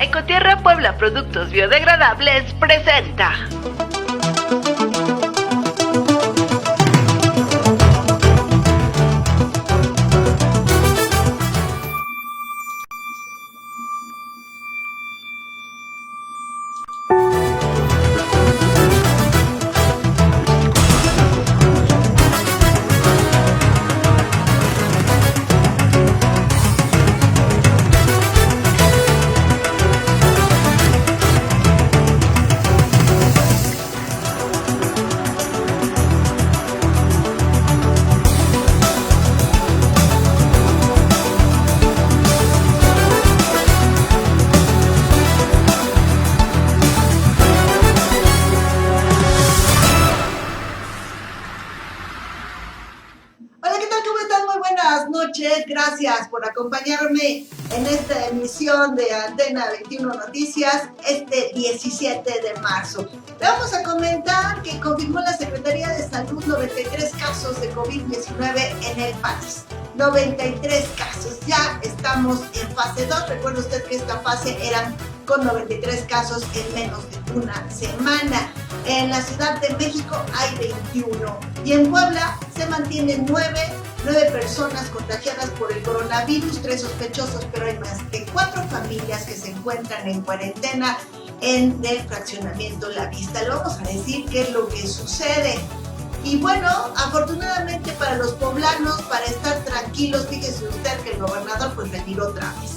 Ecotierra Puebla Productos Biodegradables presenta. Gracias por acompañarme en esta emisión de Antena 21 Noticias este 17 de marzo. Le vamos a comentar que confirmó la Secretaría de Salud 93 casos de COVID-19 en el país. 93 casos, ya estamos en fase 2. Recuerde usted que esta fase eran con 93 casos en menos de una semana. En la Ciudad de México hay 21 y en Puebla se mantienen 9 personas contagiadas por el coronavirus, 3 sospechosos, pero hay más de 4 familias que se encuentran en cuarentena en el fraccionamiento La Vista. Le vamos a decir qué es lo que sucede. Y bueno, afortunadamente para los poblanos, para estar tranquilos, fíjese usted que el gobernador pues retiró otra vez.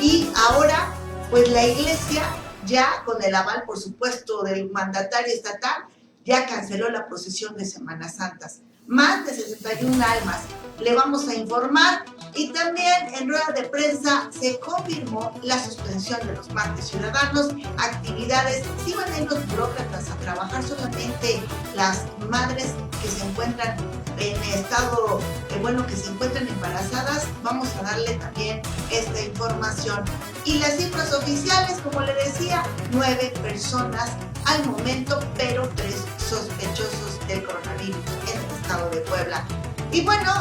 Y ahora, pues la iglesia, ya con el aval, por supuesto, del mandatario estatal, ya canceló la procesión de Semanas Santas. Más de 61 almas. Le vamos a informar. Y también en rueda de prensa se confirmó la suspensión de los martes ciudadanos, actividades. Si van a ir los burócratas a trabajar, solamente las madres que se encuentran en estado, que se encuentran embarazadas. Vamos a darle también esta información. Y las cifras oficiales, como le decía, 9 personas al momento, pero 3 sospechosos del coronavirus en el estado de Puebla. Y bueno,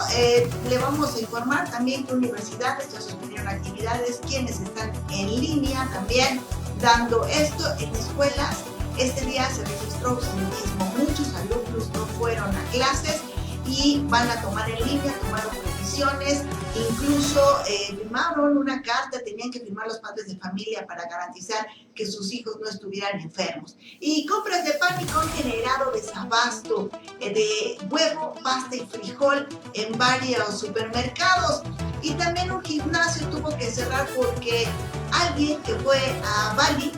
le vamos a informar también que universidades ya suspendieron actividades, quienes están en línea también dando esto en escuelas. Este día se registró ausentismo, muchos alumnos no fueron a clases y van a tomar en línea, tomaron previsiones, incluso firmaron una carta, tenían que firmar los padres de familia para garantizar que sus hijos no estuvieran enfermos. Y compras de pánico han generado desabasto de huevo, pasta y frijol en varios supermercados. Y también un gimnasio tuvo que cerrar porque alguien que fue a Bali,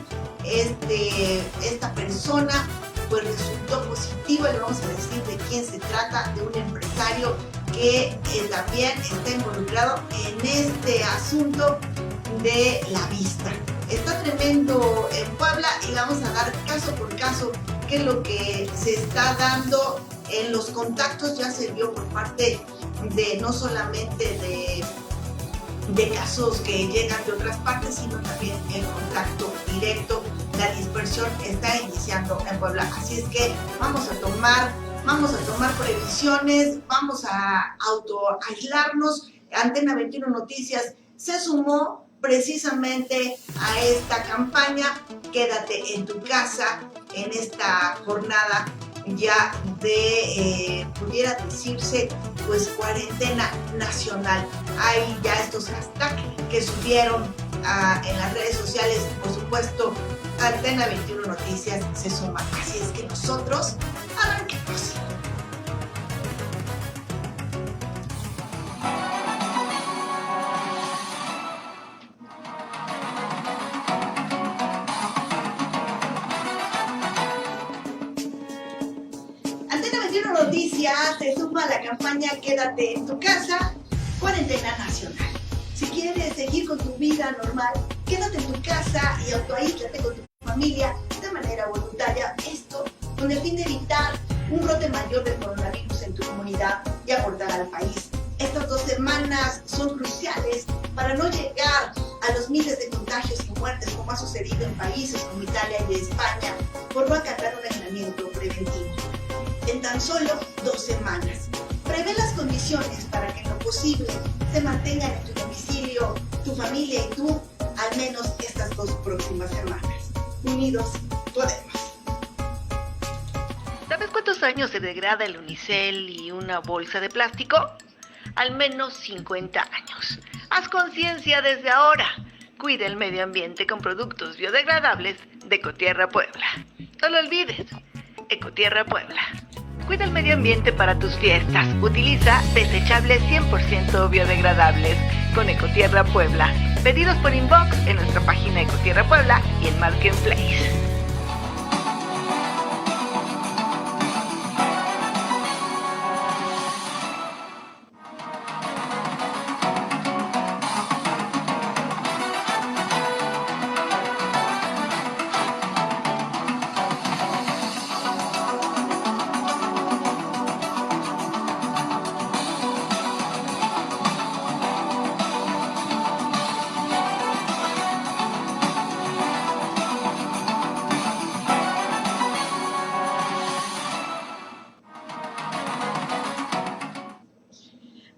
esta persona, pues resultó positivo. Le vamos a decir de quién se trata, de un empresario que también está involucrado en este asunto de La Vista. Está tremendo en Puebla y le vamos a dar caso por caso qué es lo que se está dando en los contactos. Ya se vio por parte de no solamente de casos que llegan de otras partes, sino también el contacto directo. La dispersión está iniciando en Puebla, así es que vamos a tomar previsiones, vamos a autoaislarnos. Antena 21 Noticias se sumó precisamente a esta campaña, quédate en tu casa, en esta jornada ya de, pudiera decirse, pues cuarentena nacional. Hay ya estos hashtags que subieron en las redes sociales, por supuesto. Antena 21 Noticias se suma, así es que nosotros arranquemos. Antena 21 Noticias se suma a la campaña Quédate en tu casa, cuarentena nacional. Si quieres seguir con tu vida normal, quédate en tu casa y autoaíslate con tu familia de manera voluntaria. Esto con el fin de evitar un brote mayor del coronavirus en tu comunidad y abordar al país. Estas 2 semanas son cruciales para no llegar a los miles de contagios y muertes como ha sucedido en países como Italia y España por no acatar un aislamiento preventivo. En tan solo 2 semanas. Prevé las condiciones para que en lo posible se mantengan en tu domicilio, tu familia y tú, al menos estas 2 2 próximas semanas. Unidos podemos. ¿Sabes cuántos años se degrada el unicel y una bolsa de plástico? Al menos 50 años. Haz conciencia desde ahora. Cuida el medio ambiente con productos biodegradables de Ecotierra Puebla. No lo olvides, Ecotierra Puebla. Cuida el medio ambiente para tus fiestas. Utiliza desechables 100% biodegradables con Ecotierra Puebla. Pedidos por inbox en nuestra página Ecotierra Puebla y en Marketplace.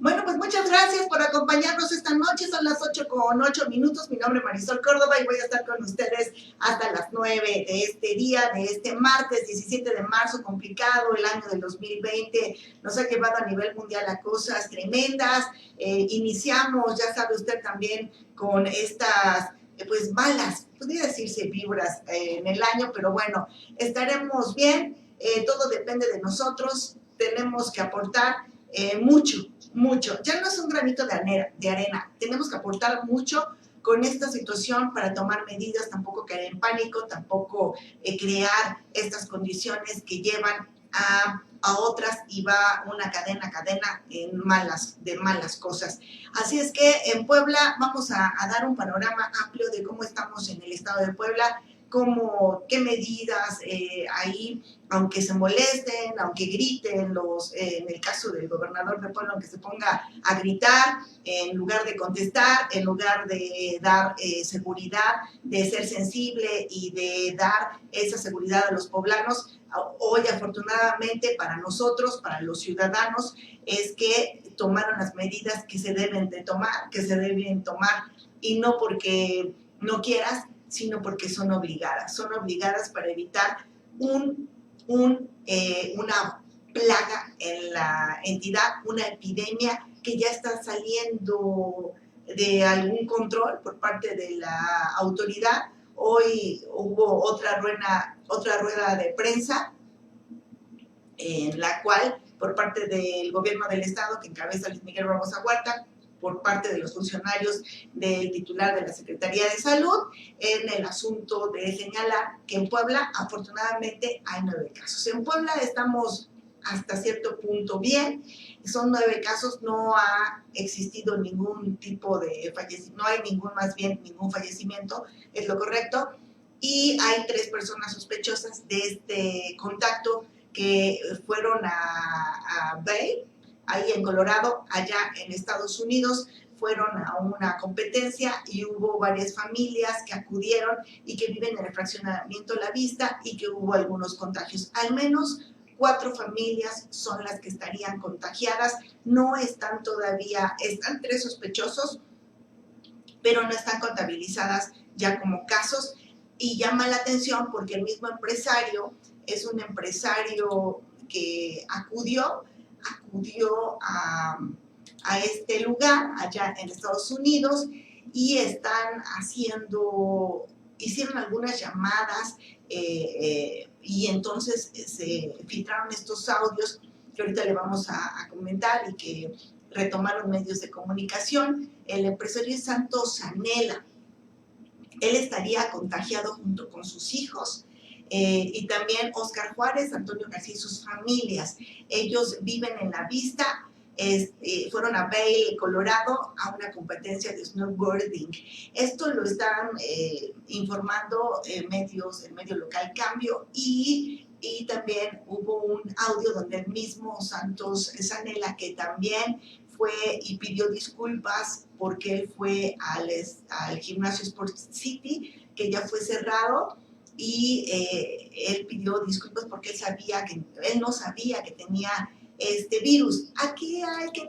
Bueno, pues muchas gracias por acompañarnos esta noche. Son las 8:08. Mi nombre es Marisol Córdoba y voy a estar con ustedes hasta las 9 de este día, de este martes 17 de marzo. Complicado, el año del 2020 nos ha llevado a nivel mundial a cosas tremendas. Iniciamos, ya sabe usted también, con estas pues malas, podría decirse vibras en el año, pero bueno, estaremos bien. Todo depende de nosotros. Tenemos que aportar mucho. Ya no es un granito de arena. Tenemos que aportar mucho con esta situación para tomar medidas, tampoco caer en pánico, tampoco crear estas condiciones que llevan a otras y va una cadena de malas cosas. Así es que en Puebla vamos a dar un panorama amplio de cómo estamos en el estado de Puebla, qué medidas ahí, aunque se molesten, aunque griten en el caso del gobernador de Puebla, aunque se ponga a gritar, en lugar de contestar, en lugar de dar seguridad, de ser sensible y de dar esa seguridad a los poblanos. Hoy, afortunadamente, para nosotros, para los ciudadanos, es que tomaron las medidas que se deben tomar, y no porque no quieras, sino porque son obligadas para evitar una plaga en la entidad, una epidemia que ya está saliendo de algún control por parte de la autoridad. Hoy hubo otra rueda de prensa en la cual, por parte del gobierno del estado, que encabeza Luis Miguel Barbosa Huerta, por parte de los funcionarios del titular de la Secretaría de Salud, en el asunto de señalar que en Puebla, afortunadamente, hay 9 casos. En Puebla estamos hasta cierto punto bien, son 9 casos, no ha existido ningún tipo de fallecimiento, no hay ningún fallecimiento, es lo correcto, y hay 3 personas sospechosas de este contacto que fueron a Bay, ahí en Colorado, allá en Estados Unidos. Fueron a una competencia y hubo varias familias que acudieron y que viven en el fraccionamiento La Vista y que hubo algunos contagios. Al menos 4 familias son las que estarían contagiadas. No están todavía, están 3 sospechosos, pero no están contabilizadas ya como casos. Y llama la atención porque el mismo empresario es un empresario que acudió a este lugar allá en Estados Unidos y hicieron algunas llamadas y entonces se filtraron estos audios que ahorita le vamos a comentar y que retomaron medios de comunicación. El empresario es Santos Zanella. Él estaría contagiado junto con sus hijos. Y también Oscar Juárez, Antonio García y sus familias. Ellos viven en La Vista, fueron a Vail, Colorado, a una competencia de snowboarding. Esto lo están informando el medio local Cambio, y también hubo un audio donde el mismo Santos Zanella, que también fue y pidió disculpas porque él fue al gimnasio Sport City, que ya fue cerrado, y él pidió disculpas porque él no sabía que tenía este virus. Aquí hay que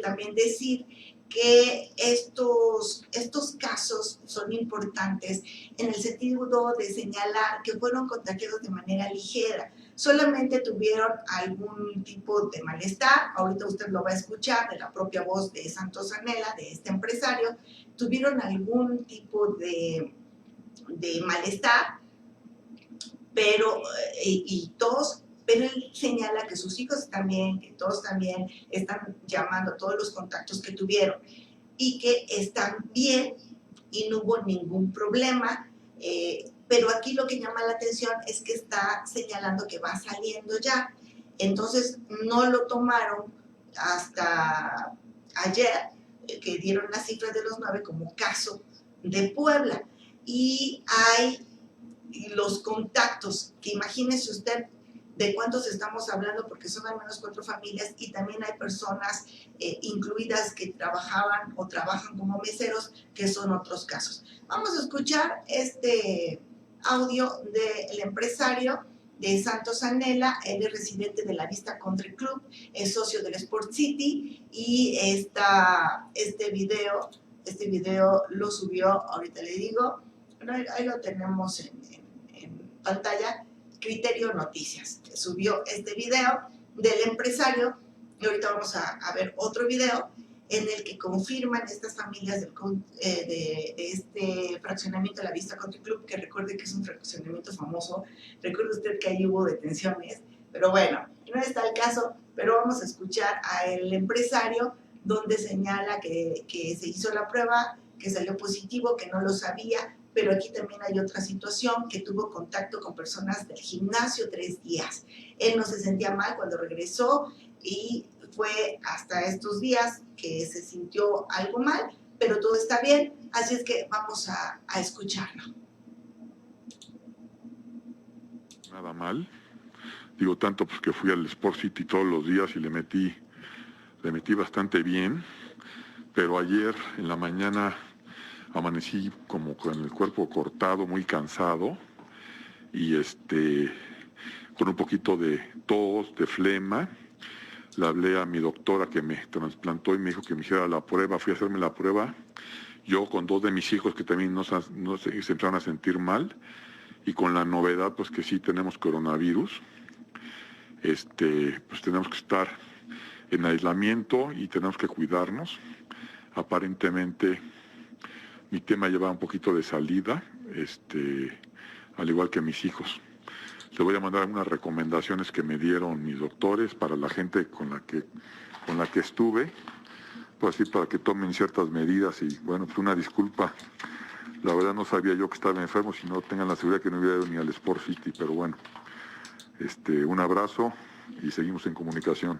también decir que estos casos son importantes en el sentido de señalar que fueron contagiados de manera ligera. Solamente tuvieron algún tipo de malestar, ahorita usted lo va a escuchar de la propia voz de Santos Anela, de este empresario, tuvieron algún tipo de malestar, pero y todos, pero él señala que sus hijos también, que todos también están llamando a todos los contactos que tuvieron y que están bien y no hubo ningún problema, pero aquí lo que llama la atención es que está señalando que va saliendo ya, entonces no lo tomaron hasta ayer, que dieron las cifras de los 9 como caso de Puebla, y hay los contactos, que imagínese usted de cuántos estamos hablando, porque son al menos 4 familias y también hay personas incluidas que trabajaban o trabajan como meseros, que son otros casos. Vamos a escuchar este audio del empresario de Santos Anela. Él es residente de la Vista Country Club, es socio del Sport City y este video lo subió, ahorita le digo, ahí lo tenemos en pantalla, Criterio Noticias. Subió este video del empresario y ahorita vamos a ver otro video en el que confirman estas familias de este fraccionamiento de la Vista Country Club, que recuerde que es un fraccionamiento famoso. Recuerde usted que ahí hubo detenciones, pero bueno, no está el caso, pero vamos a escuchar al empresario donde señala que se hizo la prueba, que salió positivo, que no lo sabía, pero aquí también hay otra situación, que tuvo contacto con personas del gimnasio 3 días. Él no se sentía mal cuando regresó y fue hasta estos días que se sintió algo mal, pero todo está bien, así es que vamos a escucharlo. Nada mal, digo tanto pues que fui al Sport City todos los días y le metí bastante bien, pero ayer en la mañana amanecí como con el cuerpo cortado, muy cansado y con un poquito de tos, de flema. Le hablé a mi doctora que me trasplantó y me dijo que me hiciera la prueba. Fui a hacerme la prueba, yo con 2 de mis hijos que también no se empezaron a sentir mal, y con la novedad pues que sí tenemos coronavirus. Pues tenemos que estar en aislamiento y tenemos que cuidarnos. Aparentemente mi tema lleva un poquito de salida, al igual que mis hijos. Le voy a mandar unas recomendaciones que me dieron mis doctores para la gente con la que estuve, pues así para que tomen ciertas medidas. Y bueno, pues una disculpa, la verdad no sabía yo que estaba enfermo, si no tengan la seguridad que no hubiera ido ni al Sport City, pero bueno, un abrazo y seguimos en comunicación.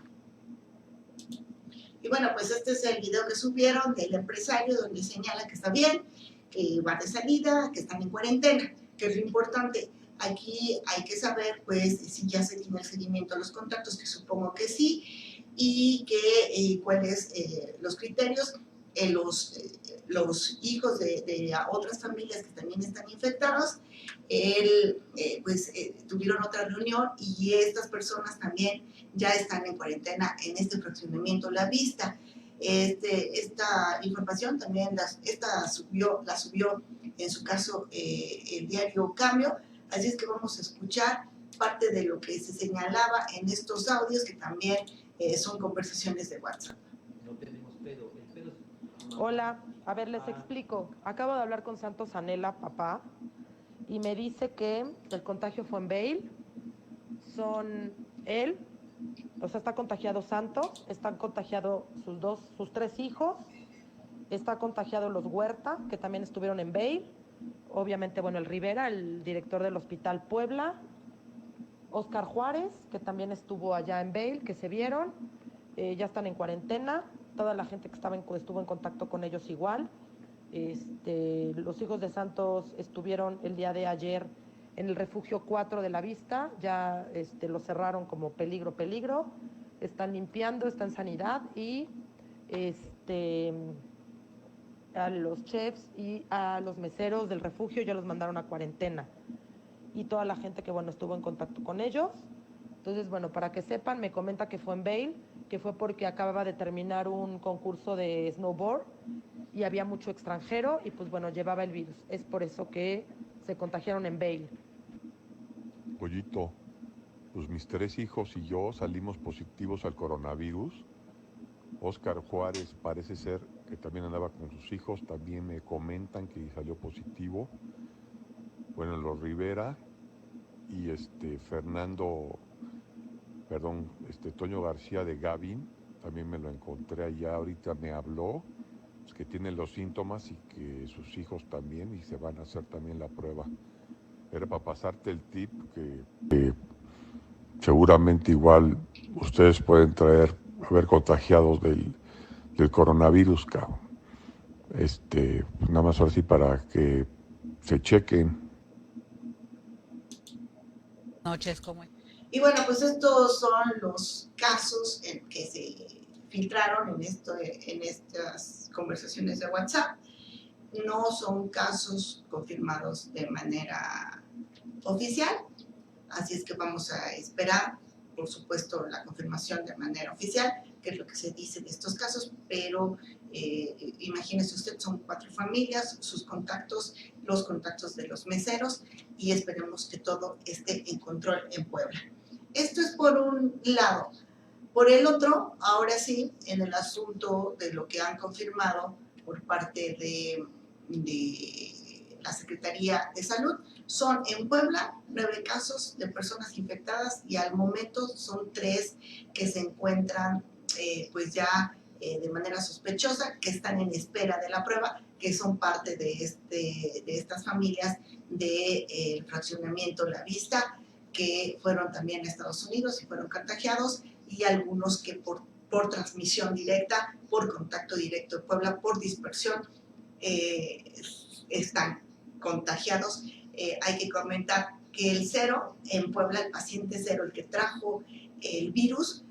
Y bueno, pues este es el video que subieron del empresario donde señala que está bien, que va de salida, que están en cuarentena, que es lo importante. Aquí hay que saber, pues, si ya se tiene el seguimiento a los contactos, que supongo que sí, y que cuáles los criterios. Los hijos de otras familias que también están infectados, tuvieron otra reunión y estas personas también ya están en cuarentena en este fraccionamiento La Vista. Esta información también la subió en su caso el diario Cambio, así es que vamos a escuchar parte de lo que se señalaba en estos audios, que también son conversaciones de WhatsApp. No tenemos pedo, el pedo es... Hola, a ver, les explico. Acabo de hablar con Santos Anela, papá, y me dice que el contagio fue en Bale. Son él, o sea, está contagiado Santos, están contagiados sus 3 hijos, está contagiado los Huerta, que también estuvieron en Bale, obviamente, bueno, el Rivera, el director del Hospital Puebla, Oscar Juárez, que también estuvo allá en Bale, que se vieron, ya están en cuarentena. Toda la gente que estuvo en contacto con ellos igual. Los hijos de Santos estuvieron el día de ayer en el refugio 4 de La Vista, ya lo cerraron como peligro, están limpiando, está en sanidad, y a los chefs y a los meseros del refugio ya los mandaron a cuarentena. Y toda la gente que, bueno, estuvo en contacto con ellos, Entonces, bueno, para que sepan, me comenta que fue en Vail, que fue porque acababa de terminar un concurso de snowboard y había mucho extranjero y pues bueno, llevaba el virus. Es por eso que se contagiaron en Vail. Pollito, pues mis 3 hijos y yo salimos positivos al coronavirus. Óscar Juárez parece ser que también andaba con sus hijos, también me comentan que salió positivo. Bueno, los Rivera y Toño García de Gavin, también me lo encontré allá, ahorita me habló, pues, que tiene los síntomas y que sus hijos también, y se van a hacer también la prueba. Era para pasarte el tip que seguramente igual ustedes pueden haber contagiados del coronavirus, cabrón. Pues nada más ahora sí para que se chequen. Noches, ¿cómo? Y bueno, pues estos son los casos en que se filtraron en estas conversaciones de WhatsApp. No son casos confirmados de manera oficial, así es que vamos a esperar, por supuesto, la confirmación de manera oficial, que es lo que se dice de estos casos, pero imagínese usted, son 4 familias, sus contactos, los contactos de los meseros, y esperemos que todo esté en control en Puebla. Esto es por un lado. Por el otro, ahora sí, en el asunto de lo que han confirmado por parte de la Secretaría de Salud, son en Puebla 9 casos de personas infectadas y al momento son 3 que se encuentran pues ya de manera sospechosa, que están en espera de la prueba, que son parte de estas familias del fraccionamiento La Vista, que fueron también a Estados Unidos y fueron contagiados, y algunos que por transmisión directa, por contacto directo en Puebla, por dispersión, están contagiados. Hay que comentar que el 0 en Puebla, el paciente 0, el que trajo el virus,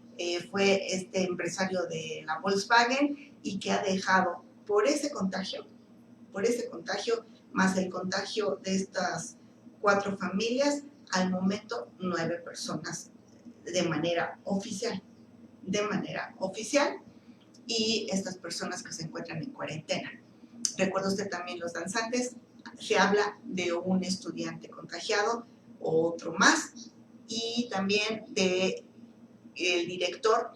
fue este empresario de la Volkswagen, y que ha dejado por ese contagio, más el contagio de estas 4 familias, al momento 9 personas de manera oficial, y estas personas que se encuentran en cuarentena. Recuerda usted también los danzantes, se habla de un estudiante contagiado, otro más, y también del director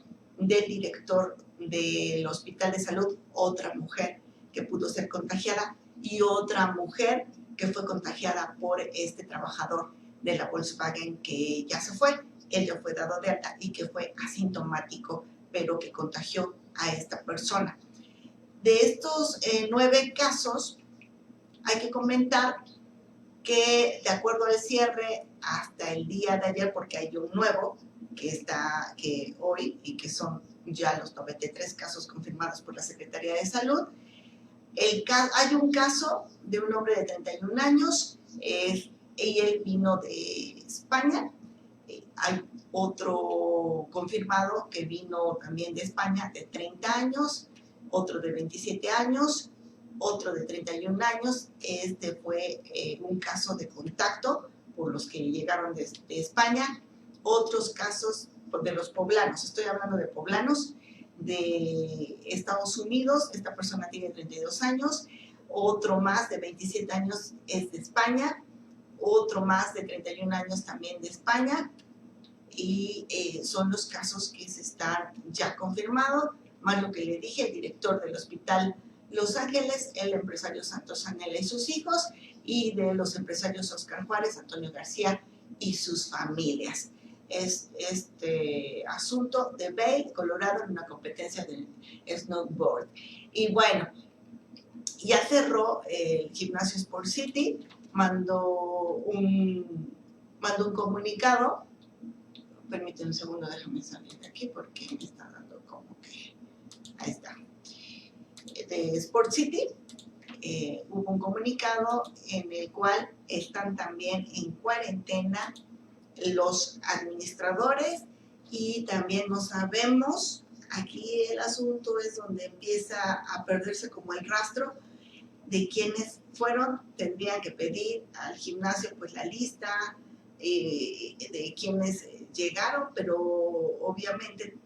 del Hospital de Salud, otra mujer que pudo ser contagiada, y otra mujer que fue contagiada por este trabajador de la Volkswagen que ya se fue. Él ya fue dado de alta y que fue asintomático, pero que contagió a esta persona. De estos 9 casos, hay que comentar que de acuerdo al cierre hasta el día de ayer, porque hay un nuevo que hoy, y que son ya los 93 casos confirmados por la Secretaría de Salud. Hay un caso de un hombre de 31 años, y él vino de España. Hay otro confirmado que vino también de España, de 30 años, otro de 27 años, otro de 31 años. Este fue un caso de contacto por los que llegaron de España. Otros casos de los poblanos, estoy hablando de poblanos de Estados Unidos. Esta persona tiene 32 años, otro más de 27 años es de España, otro más de 31 años también de España, y son los casos que se están ya confirmados, más lo que le dije, el director del Hospital Los Ángeles, el empresario Santos Anela y sus hijos, y de los empresarios Óscar Juárez, Antonio García y sus familias. Es este asunto de Vail, Colorado, en una competencia del snowboard. Y bueno, ya cerró el gimnasio Sport City, mandó un comunicado. Permíteme un segundo, déjame salir de aquí porque me está dando como que... Ahí está. De Sport City hubo un comunicado en el cual están también en cuarentena los administradores, y también no sabemos, aquí el asunto es donde empieza a perderse como el rastro de quienes fueron. Tendrían que pedir al gimnasio pues la lista de quienes llegaron, pero obviamente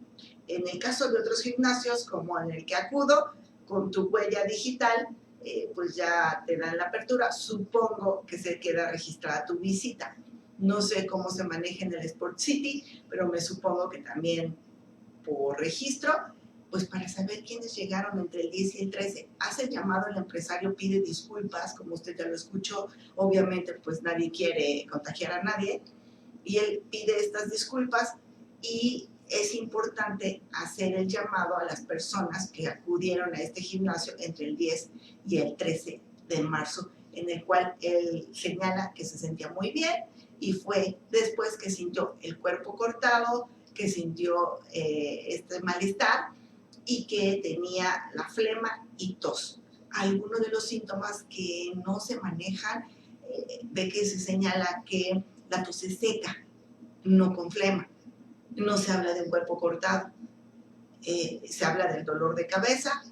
en el caso de otros gimnasios, como en el que acudo, con tu huella digital, pues ya te dan la apertura. Supongo que se queda registrada tu visita. No sé cómo se maneja en el Sport City, pero me supongo que también por registro, pues para saber quiénes llegaron entre el 10 y el 13. Hace el llamado, el empresario pide disculpas, como usted ya lo escuchó. Obviamente, pues nadie quiere contagiar a nadie, y él pide estas disculpas, y es importante hacer el llamado a las personas que acudieron a este gimnasio entre el 10 y el 13 de marzo, en el cual él señala que se sentía muy bien, y fue después que sintió el cuerpo cortado, que sintió este malestar y que tenía la flema y tos. Algunos de los síntomas que no se manejan, ve que se señala que la tos es seca, no con flema. No se habla de un cuerpo cortado, se habla del dolor de cabeza,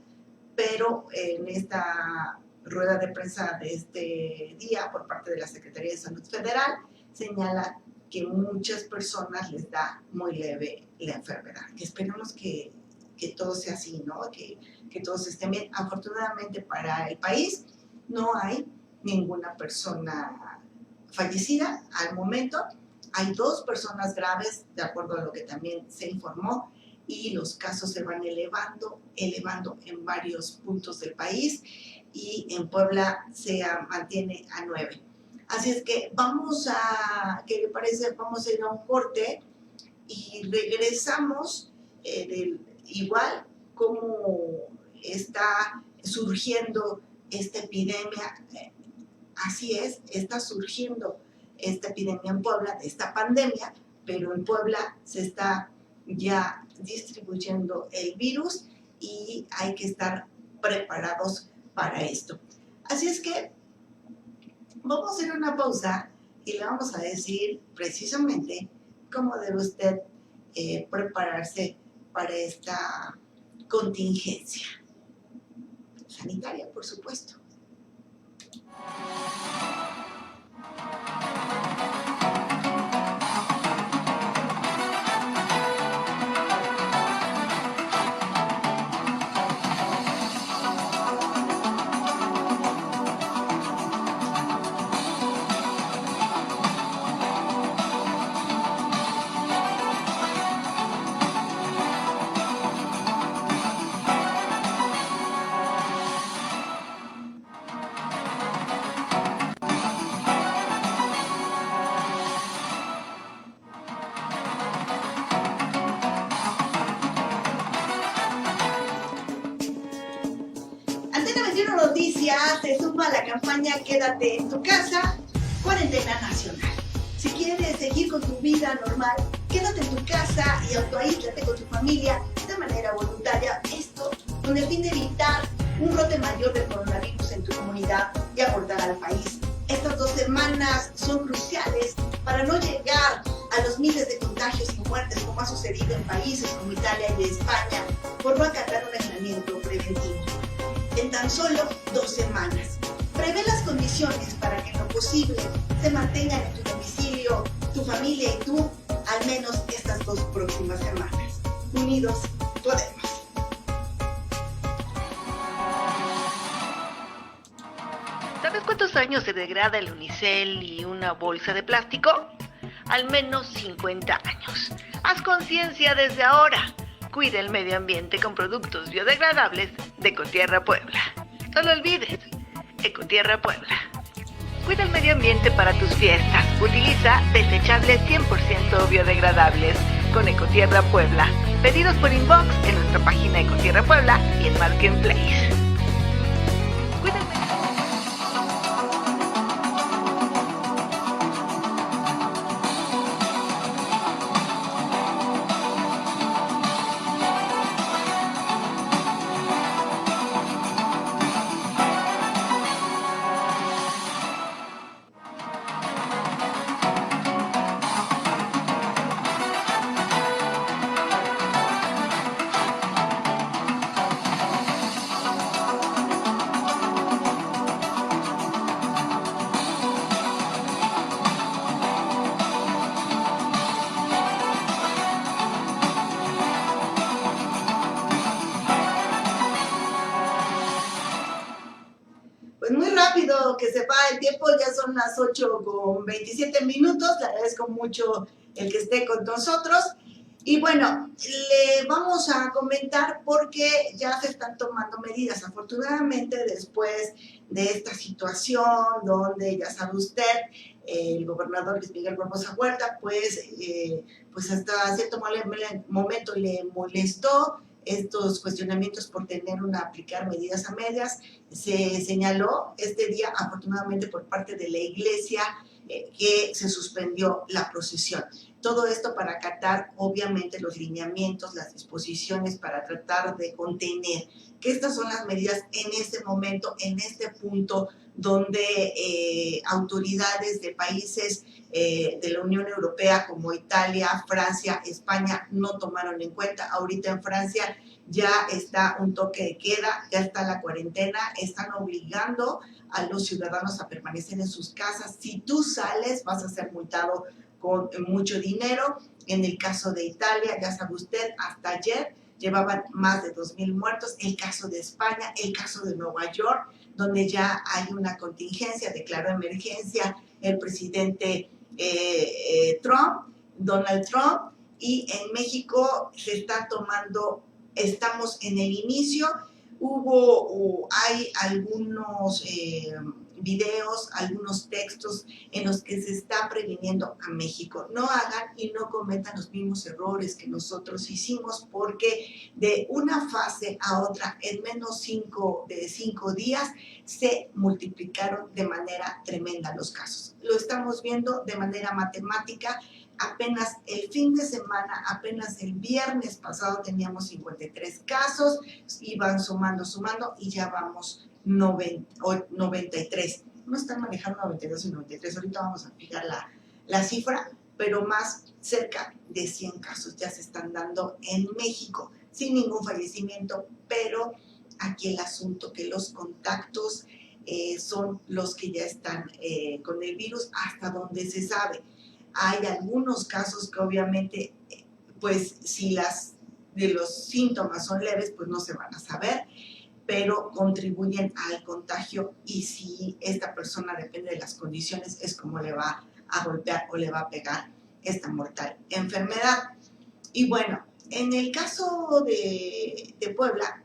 pero en esta rueda de prensa de este día por parte de la Secretaría de Salud Federal señala que muchas personas les da muy leve la enfermedad. Que esperemos que todo sea así, ¿no? Que todos estén bien. Afortunadamente para el país no hay ninguna persona fallecida al momento. Hay 2 personas graves, de acuerdo a lo que también se informó, y los casos se van elevando en varios puntos del país, y en Puebla se mantiene a 9. Así es que ¿qué le parece? Vamos a ir a un corte y regresamos igual cómo está surgiendo esta epidemia. Así es, está surgiendo esta epidemia en Puebla, de esta pandemia, pero en Puebla se está ya distribuyendo el virus y hay que estar preparados para esto. Así es que vamos a hacer una pausa y le vamos a decir precisamente cómo debe usted prepararse para esta contingencia sanitaria, por supuesto. Antena 21 Noticias se suma a la campaña Quédate en tu casa, cuarentena nacional. Si quieres seguir con tu vida normal, quédate en tu casa y autoaíslate con tu familia de manera voluntaria. Esto con el fin de evitar un brote mayor del coronavirus en tu comunidad y aportar al país. Estas 2 semanas son cruciales para no llegar a los miles de contagios y muertes como ha sucedido en países como Italia y España por no acatar un aislamiento preventivo. En tan solo 2 semanas. Prevé las condiciones para que en lo posible se mantengan en tu domicilio, tu familia y tú, al menos estas 2 próximas semanas. Unidos podemos. ¿Sabes cuántos años se degrada el unicel y una bolsa de plástico? Al menos 50 años. Haz conciencia desde ahora. Cuida el medio ambiente con productos biodegradables de Ecotierra Puebla. No lo olvides, Ecotierra Puebla. Cuida el medio ambiente para tus fiestas. Utiliza desechables 100% biodegradables con Ecotierra Puebla. Pedidos por inbox en nuestra página Ecotierra Puebla y en Marketplace. Cuida el medio el tiempo, ya son las 8:27. Le agradezco mucho el que esté con nosotros. Y bueno, le vamos a comentar porque ya se están tomando medidas. Afortunadamente, después de esta situación donde, ya sabe usted, el gobernador Luis Miguel Barbosa Huerta, pues hasta cierto momento le molestó estos cuestionamientos por aplicar medidas a medias. Se señaló este día, afortunadamente, por parte de la iglesia, que se suspendió la procesión. Todo esto para acatar, obviamente, los lineamientos, las disposiciones para tratar de contener, que estas son las medidas en este momento, en este punto, donde autoridades de países de la Unión Europea como Italia, Francia, España no tomaron en cuenta. Ahorita en Francia ya está un toque de queda, ya está la cuarentena, están obligando a los ciudadanos a permanecer en sus casas. Si tú sales, vas a ser multado con mucho dinero. En el caso de Italia, ya sabe usted, hasta ayer llevaban más de 2,000 muertos. El caso de España, el caso de Nueva York, donde ya hay una contingencia, declaró emergencia el presidente Donald Trump, y en México se está tomando, estamos en el inicio. Hay algunos videos, algunos textos en los que se está previniendo a México. No hagan y no cometan los mismos errores que nosotros hicimos, porque de una fase a otra, en menos de 5 días, se multiplicaron de manera tremenda los casos. Lo estamos viendo de manera matemática. Apenas el fin de semana, apenas el viernes pasado teníamos 53 casos, iban sumando y ya vamos 93. No están manejando 92 y 93, ahorita vamos a fijar la cifra, pero más cerca de 100 casos ya se están dando en México, sin ningún fallecimiento, pero aquí el asunto que los contactos son los que ya están con el virus, hasta donde se sabe. Hay algunos casos que obviamente, pues si de los síntomas son leves, pues no se van a saber, pero contribuyen al contagio, y si esta persona depende de las condiciones, es como le va a golpear o le va a pegar esta mortal enfermedad. Y bueno, en el caso de Puebla,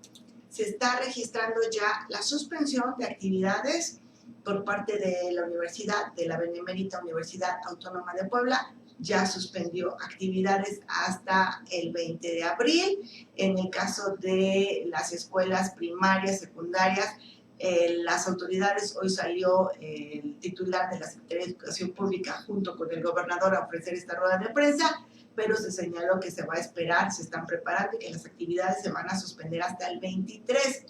se está registrando ya la suspensión de actividades por parte de la universidad, de la Benemérita Universidad Autónoma de Puebla. Ya suspendió actividades hasta el 20 de abril. En el caso de las escuelas primarias, secundarias, las autoridades, hoy salió el titular de la Secretaría de Educación Pública junto con el gobernador a ofrecer esta rueda de prensa, pero se señaló que se va a esperar, se están preparando y que las actividades se van a suspender hasta el 23.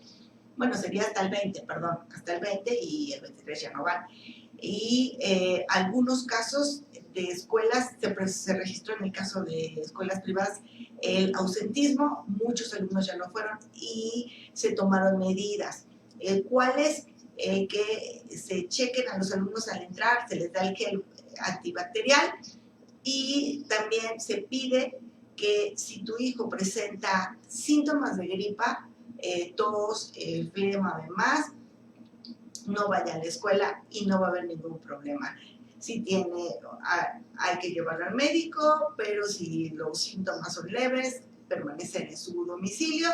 Bueno, sería hasta el 20, perdón, hasta el 20, y el 23 ya no van. Y algunos casos de escuelas, se registró en el caso de escuelas privadas el ausentismo, muchos alumnos ya no fueron y se tomaron medidas. ¿Cuál es? Que se chequen a los alumnos al entrar, se les da el gel antibacterial, y también se pide que si tu hijo presenta síntomas de gripa, tos, flema, además, no vaya a la escuela y no va a haber ningún problema. Si tiene, hay que llevarlo al médico, pero si los síntomas son leves, permanecer en su domicilio,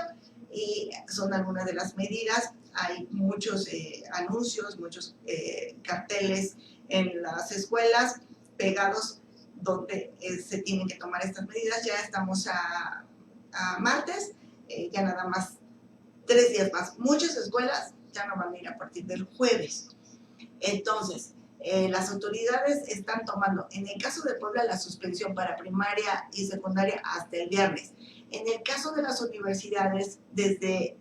y son algunas de las medidas. Hay muchos anuncios, muchos carteles en las escuelas pegados donde se tienen que tomar estas medidas. Ya estamos a martes, ya nada más 3 días más. Muchas escuelas ya no van a ir a partir del jueves. Entonces, las autoridades están tomando, en el caso de Puebla, la suspensión para primaria y secundaria hasta el viernes. En el caso de las universidades, desde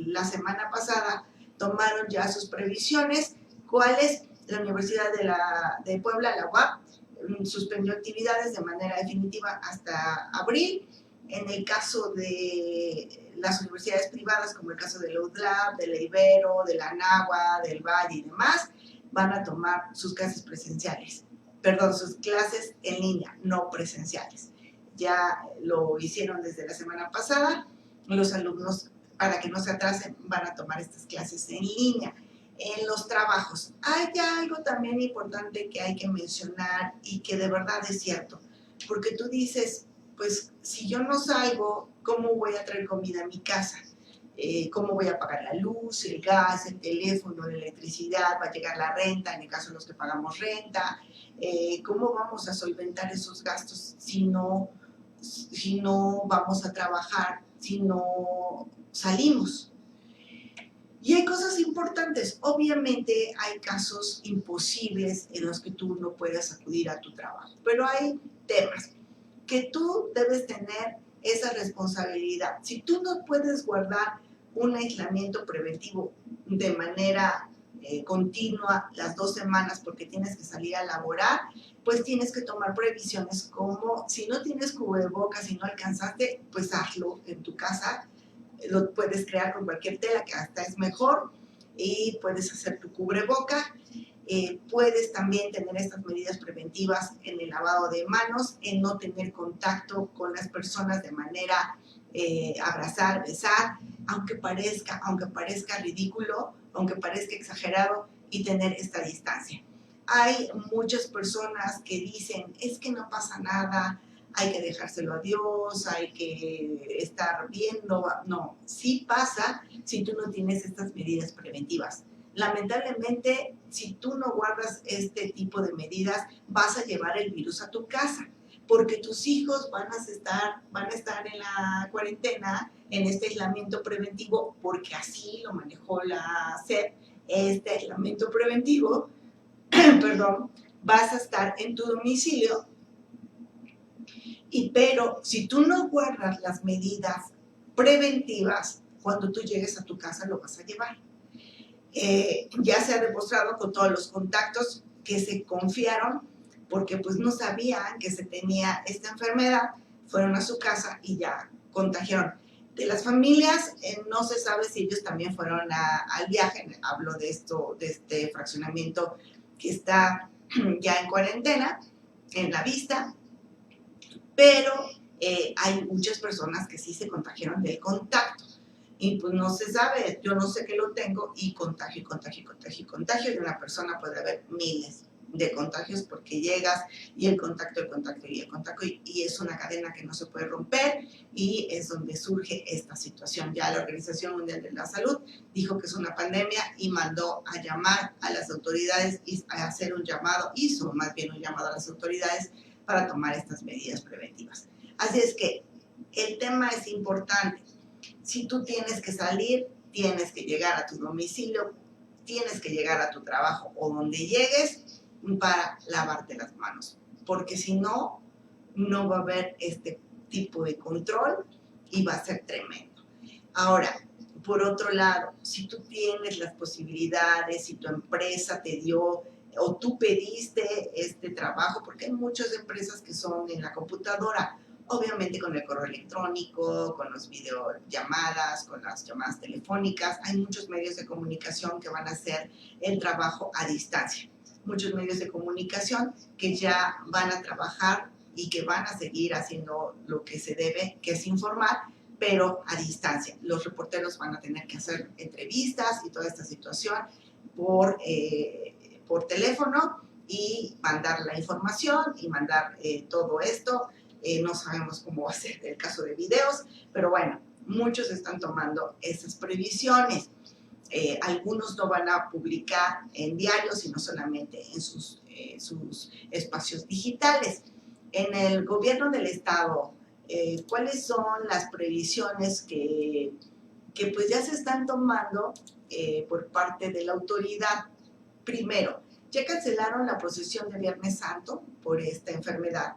la semana pasada tomaron ya sus previsiones. ¿Cuáles? La Universidad de Puebla, la UAP, suspendió actividades de manera definitiva hasta abril. En el caso de las universidades privadas, como el caso de la UDLAP, de la Ibero, de la Anáhuac, del Valle y demás, van a tomar sus clases sus clases en línea, no presenciales. Ya lo hicieron desde la semana pasada. Los alumnos, para que no se atrasen, van a tomar estas clases en línea. en los trabajos. Hay algo también importante que hay que mencionar y que de verdad es cierto, porque tú dices, pues si yo no salgo, ¿cómo voy a traer comida a mi casa? ¿Cómo voy a pagar la luz, el gas, el teléfono, la electricidad? ¿Va a llegar la renta, en el caso de los que pagamos renta? ¿Cómo vamos a solventar esos gastos si no vamos a trabajar, si no salimos? Y hay cosas importantes. Obviamente hay casos imposibles en los que tú no puedes acudir a tu trabajo, pero hay temas que tú debes tener esa responsabilidad. Si tú no puedes guardar un aislamiento preventivo de manera continua las 2 semanas porque tienes que salir a laborar, pues tienes que tomar previsiones como si no tienes cubrebocas, si no alcanzaste, pues hazlo en tu casa. Lo puedes crear con cualquier tela, que hasta es mejor, y puedes hacer tu cubreboca. Puedes también tener estas medidas preventivas en el lavado de manos, en no tener contacto con las personas de manera abrazar, besar, aunque parezca ridículo, aunque parezca exagerado, y tener esta distancia. Hay muchas personas que dicen, es que no pasa nada, hay que dejárselo a Dios, hay que estar viendo. No, sí pasa si tú no tienes estas medidas preventivas. Lamentablemente, si tú no guardas este tipo de medidas, vas a llevar el virus a tu casa, porque tus hijos van a estar en la cuarentena, en este aislamiento preventivo, porque así lo manejó la SEP, este aislamiento preventivo, perdón, vas a estar en tu domicilio, pero si tú no guardas las medidas preventivas, cuando tú llegues a tu casa lo vas a llevar. Ya se ha demostrado con todos los contactos que se confiaron porque pues no sabían que se tenía esta enfermedad, fueron a su casa y ya contagiaron. De las familias, no se sabe si ellos también fueron al viaje. Hablo de este fraccionamiento que está ya en cuarentena, en la vista, pero hay muchas personas que sí se contagiaron del contacto. Y pues no se sabe, yo no sé que lo tengo, y contagio. De una persona puede haber miles de contagios porque llegas y el contacto, y es una cadena que no se puede romper, y es donde surge esta situación. Ya la Organización Mundial de la Salud dijo que es una pandemia y mandó a llamar a las autoridades y a hacer hizo más bien un llamado a las autoridades para tomar estas medidas preventivas. Así es que el tema es importante. Si tú tienes que salir, tienes que llegar a tu domicilio, tienes que llegar a tu trabajo o donde llegues para lavarte las manos, porque si no, no va a haber este tipo de control y va a ser tremendo. Ahora, por otro lado, si tú tienes las posibilidades, si tu empresa te dio o tú pediste este trabajo, porque hay muchas empresas que son en la computadora, obviamente con el correo electrónico, con las videollamadas, con las llamadas telefónicas, hay muchos medios de comunicación que van a hacer el trabajo a distancia. Muchos medios de comunicación que ya van a trabajar y que van a seguir haciendo lo que se debe, que es informar, pero a distancia. Los reporteros van a tener que hacer entrevistas y toda esta situación por teléfono y mandar la información y mandar todo esto. No sabemos cómo va a ser el caso de videos, pero bueno, muchos están tomando esas previsiones. Algunos no van a publicar en diarios, sino solamente en sus espacios digitales. En el gobierno del estado, ¿cuáles son las previsiones que pues ya se están tomando por parte de la autoridad? Primero, ya cancelaron la procesión de Viernes Santo por esta enfermedad,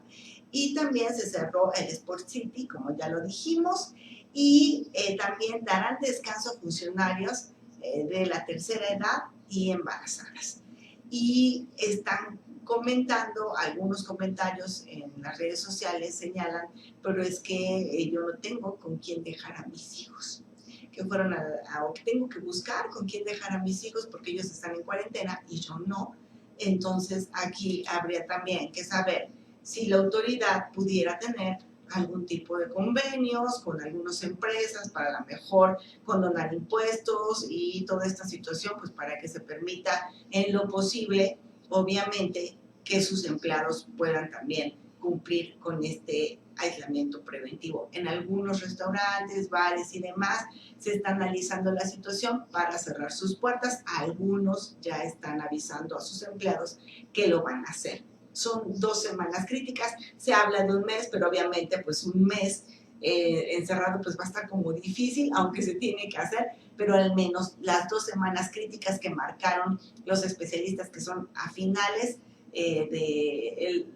y también se cerró el Sport City, como ya lo dijimos, y también darán descanso a funcionarios de la tercera edad y embarazadas. Y están comentando, algunos comentarios en las redes sociales señalan, pero es que yo no tengo con quién dejar a mis hijos, que fueron o que tengo que buscar con quién dejar a mis hijos porque ellos están en cuarentena y yo no. Entonces aquí habría también que saber si la autoridad pudiera tener algún tipo de convenios con algunas empresas para a lo mejor condonar impuestos y toda esta situación, pues para que se permita en lo posible, obviamente, que sus empleados puedan también cumplir con este aislamiento preventivo. En algunos restaurantes, bares y demás se está analizando la situación para cerrar sus puertas. Algunos ya están avisando a sus empleados que lo van a hacer. Son 2 semanas críticas, se habla de un mes, pero obviamente pues un mes encerrado pues va a estar como difícil, aunque se tiene que hacer, pero al menos las 2 semanas críticas que marcaron los especialistas, que son a finales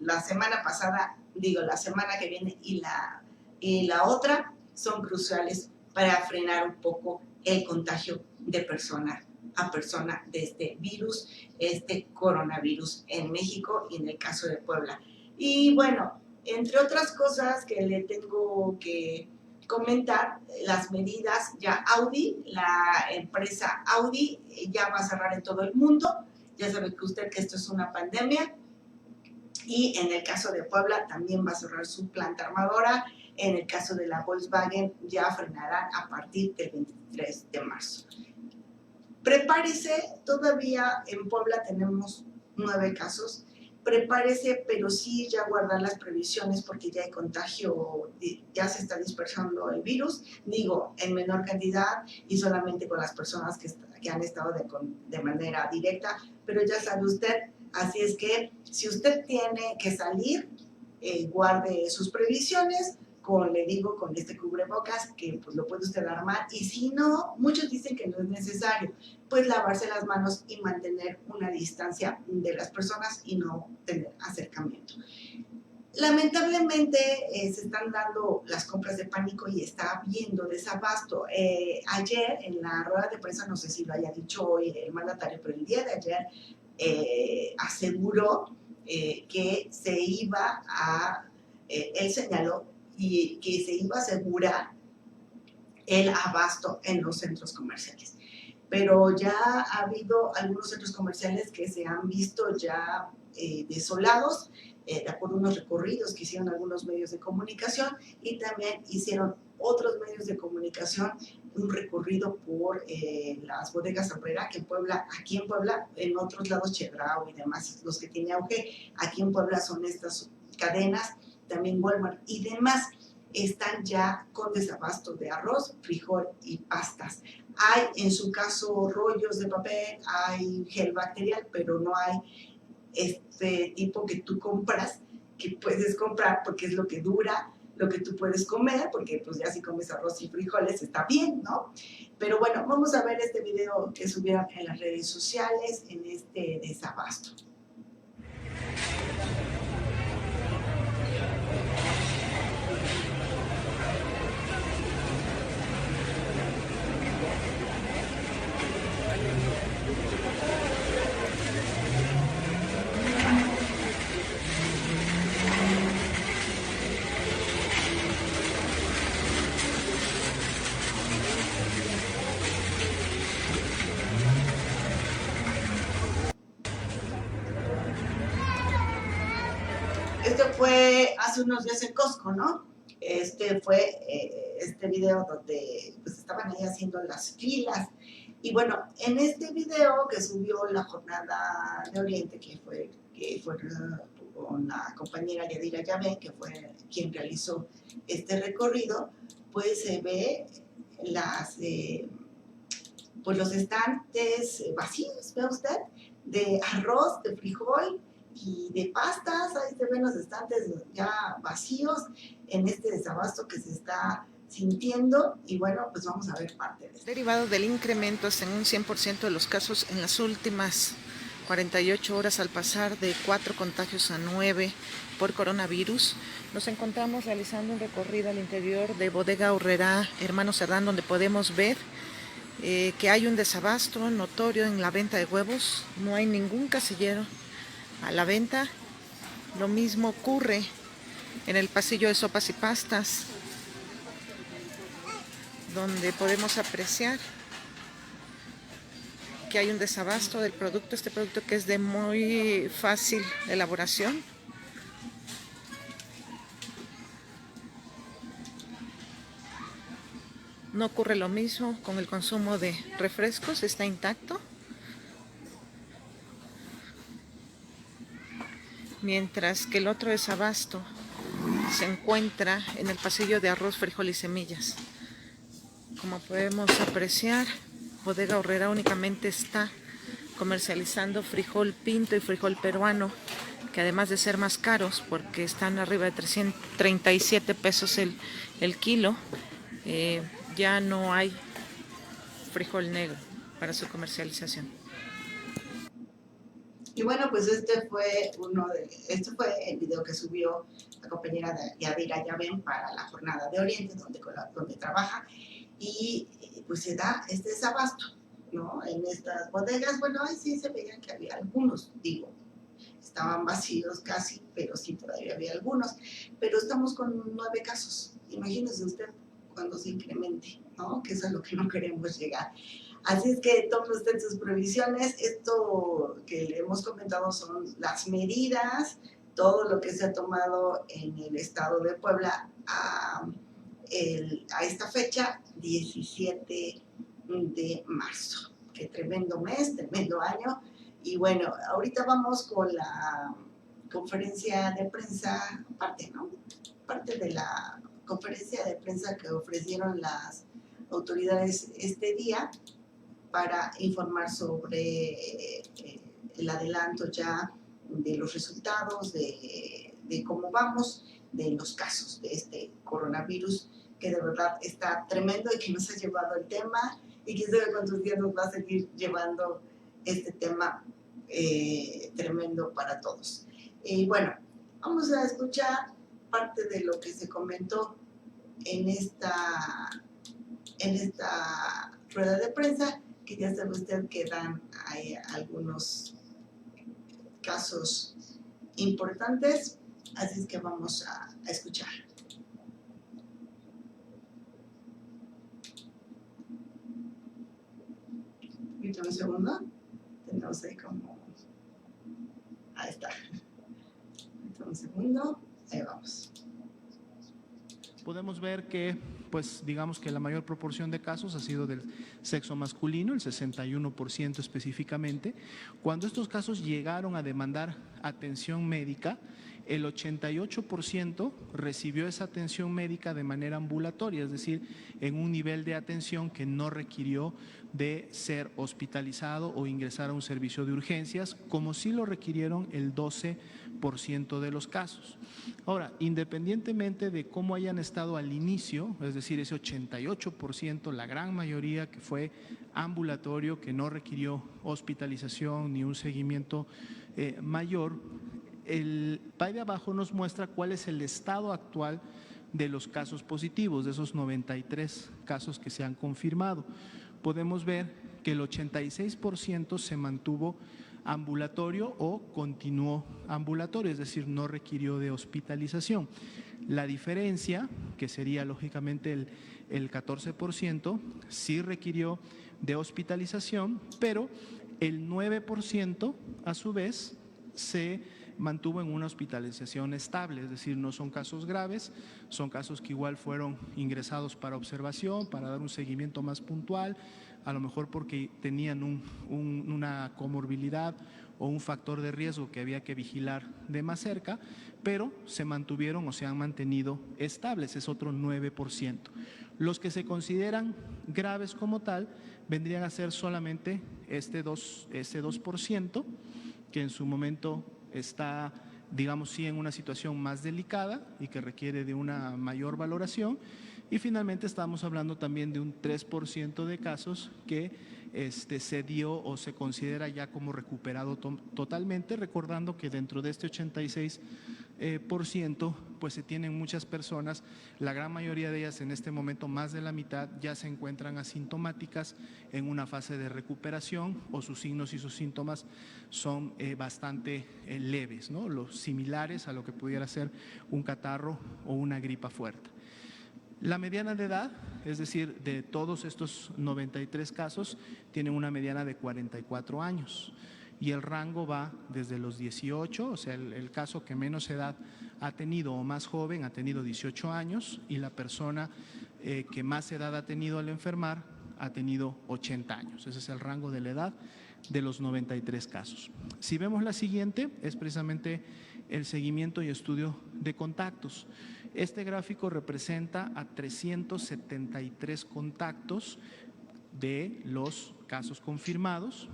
la semana pasada, la semana que viene y la otra, son cruciales para frenar un poco el contagio de persona a persona de este virus, este coronavirus en México y en el caso de Puebla. Y bueno, entre otras cosas que le tengo que comentar, las medidas ya Audi, la empresa Audi ya va a cerrar en todo el mundo. Ya sabe que usted que esto es una pandemia. Y en el caso de Puebla también va a cerrar su planta armadora. En el caso de la Volkswagen ya frenarán a partir del 23 de marzo. Prepárese, todavía en Puebla tenemos 9 casos. Prepárese, pero sí ya guardar las previsiones porque ya hay contagio, ya se está dispersando el virus, digo, en menor cantidad y solamente con las personas que han estado de manera directa, pero ya sabe usted, así es que si usted tiene que salir, guarde sus previsiones, con este cubrebocas, que pues lo puede usted armar, y si no, muchos dicen que no es necesario, pues lavarse las manos y mantener una distancia de las personas y no tener acercamiento. Lamentablemente se están dando las compras de pánico y está habiendo desabasto. Ayer en la rueda de prensa, no sé si lo haya dicho hoy el mandatario, pero el día de ayer aseguró que se iba él señaló y que se iba a asegurar el abasto en los centros comerciales. Pero ya ha habido algunos centros comerciales que se han visto ya desolados, de acuerdo a unos recorridos que hicieron algunos medios de comunicación, y también hicieron otros medios de comunicación un recorrido por las bodegas Aurrera, que aquí en Puebla, en otros lados Chedraui y demás, los que tiene auge, aquí en Puebla son estas cadenas, también Walmart y demás, están ya con desabasto de arroz, frijol y pastas. Hay en su caso rollos de papel, hay gel bacterial, pero no hay este tipo que tú compras, que puedes comprar porque es lo que dura, lo que tú puedes comer, porque pues ya si comes arroz y frijoles está bien, ¿no? Pero bueno, vamos a ver este video que subieron en las redes sociales en este desabasto. Esto fue hace unos días en Costco, ¿no? Este fue este video donde pues estaban ahí haciendo las filas. Y bueno, en este video que subió la Jornada de Oriente, que fue con la compañera Yadira Yabé, que fue quien realizó este recorrido, pues se ve pues los estantes vacíos, ¿ve usted? De arroz, de frijol y de pastas. Ahí se ven los estantes ya vacíos en este desabasto que se está sintiendo. Y bueno, pues vamos a ver parte de esto. Derivado del incremento en un 100% de los casos en las últimas 48 horas al pasar de 4 contagios a 9 por coronavirus, nos encontramos realizando un recorrido al interior de Bodega Aurrera Hermano Cerdán, donde podemos ver que hay un desabasto notorio en la venta de huevos. No hay ningún casillero a la venta. Lo mismo ocurre en el pasillo de sopas y pastas, donde podemos apreciar que hay un desabasto del producto, este producto que es de muy fácil elaboración. No ocurre lo mismo con el consumo de refrescos, está intacto. Mientras que el otro desabasto se encuentra en el pasillo de arroz, frijol y semillas. Como podemos apreciar, Bodega Aurrera únicamente está comercializando frijol pinto y frijol peruano, que además de ser más caros, porque están arriba de 337 pesos el kilo, ya no hay frijol negro para su comercialización. Y bueno, pues este fue el video que subió la compañera de Yadira Yaben para la Jornada de Oriente, donde trabaja, y pues se da este desabasto, ¿no? En estas bodegas, bueno, ahí sí se veían que había algunos, estaban vacíos casi, pero sí todavía había algunos, pero estamos con 9 casos, imagínese usted cuando se incremente, ¿no? Que eso es lo que no queremos llegar. Así es que tomen usted sus previsiones. Esto que le hemos comentado son las medidas, todo lo que se ha tomado en el estado de Puebla a esta fecha, 17 de marzo. Qué tremendo mes, tremendo año. Y bueno, ahorita vamos con la conferencia de prensa, parte de la conferencia de prensa que ofrecieron las autoridades este día, para informar sobre el adelanto ya de los resultados, de cómo vamos, de los casos de este coronavirus, que de verdad está tremendo y que nos ha llevado el tema, y quién sabe cuántos días nos va a seguir llevando este tema tremendo para todos. Y bueno, vamos a escuchar parte de lo que se comentó en esta rueda de prensa, que ya sabe usted que dan algunos casos importantes, así es que vamos a escuchar. Un segundo, tenemos ahí como... Ahí está. Un segundo, ahí vamos. Podemos ver que, pues digamos que la mayor proporción de casos ha sido del sexo masculino, el 61% específicamente. Cuando estos casos llegaron a demandar atención médica, el 88% recibió esa atención médica de manera ambulatoria, es decir, en un nivel de atención que no requirió de ser hospitalizado o ingresar a un servicio de urgencias, como sí lo requirieron el 12% de los casos. Ahora, independientemente de cómo hayan estado al inicio, es decir, ese 88%, la gran mayoría que fue ambulatorio, que no requirió hospitalización ni un seguimiento mayor, el pie de abajo nos muestra cuál es el estado actual de los casos positivos, de esos 93 casos que se han confirmado. Podemos ver que el 86% se mantuvo ambulatorio o continuó ambulatorio, es decir, no requirió de hospitalización. La diferencia, que sería lógicamente el 14%, sí requirió de hospitalización, pero el 9% a su vez se mantuvo en una hospitalización estable, es decir, no son casos graves, son casos que igual fueron ingresados para observación, para dar un seguimiento más puntual, a lo mejor porque tenían una comorbilidad o un factor de riesgo que había que vigilar de más cerca, pero se mantuvieron o se han mantenido estables, es otro 9%. Los que se consideran graves como tal vendrían a ser solamente ese 2%, que en su momento está, digamos, sí en una situación más delicada y que requiere de una mayor valoración. Y finalmente estamos hablando también de un 3% de casos que se dio o se considera ya como recuperado totalmente, recordando que dentro de este 86% pues se tienen muchas personas, la gran mayoría de ellas en este momento, más de la mitad, ya se encuentran asintomáticas en una fase de recuperación o sus signos y sus síntomas son bastante leves, ¿no? Los similares a lo que pudiera ser un catarro o una gripa fuerte. La mediana de edad, es decir, de todos estos 93 casos, tiene una mediana de 44 años y el rango va desde los 18, o sea, el caso que menos edad ha tenido o más joven ha tenido 18 años y la persona que más edad ha tenido al enfermar ha tenido 80 años. Ese es el rango de la edad de los 93 casos. Si vemos la siguiente, es precisamente el seguimiento y estudio de contactos. Este gráfico representa a 373 contactos de los casos confirmados,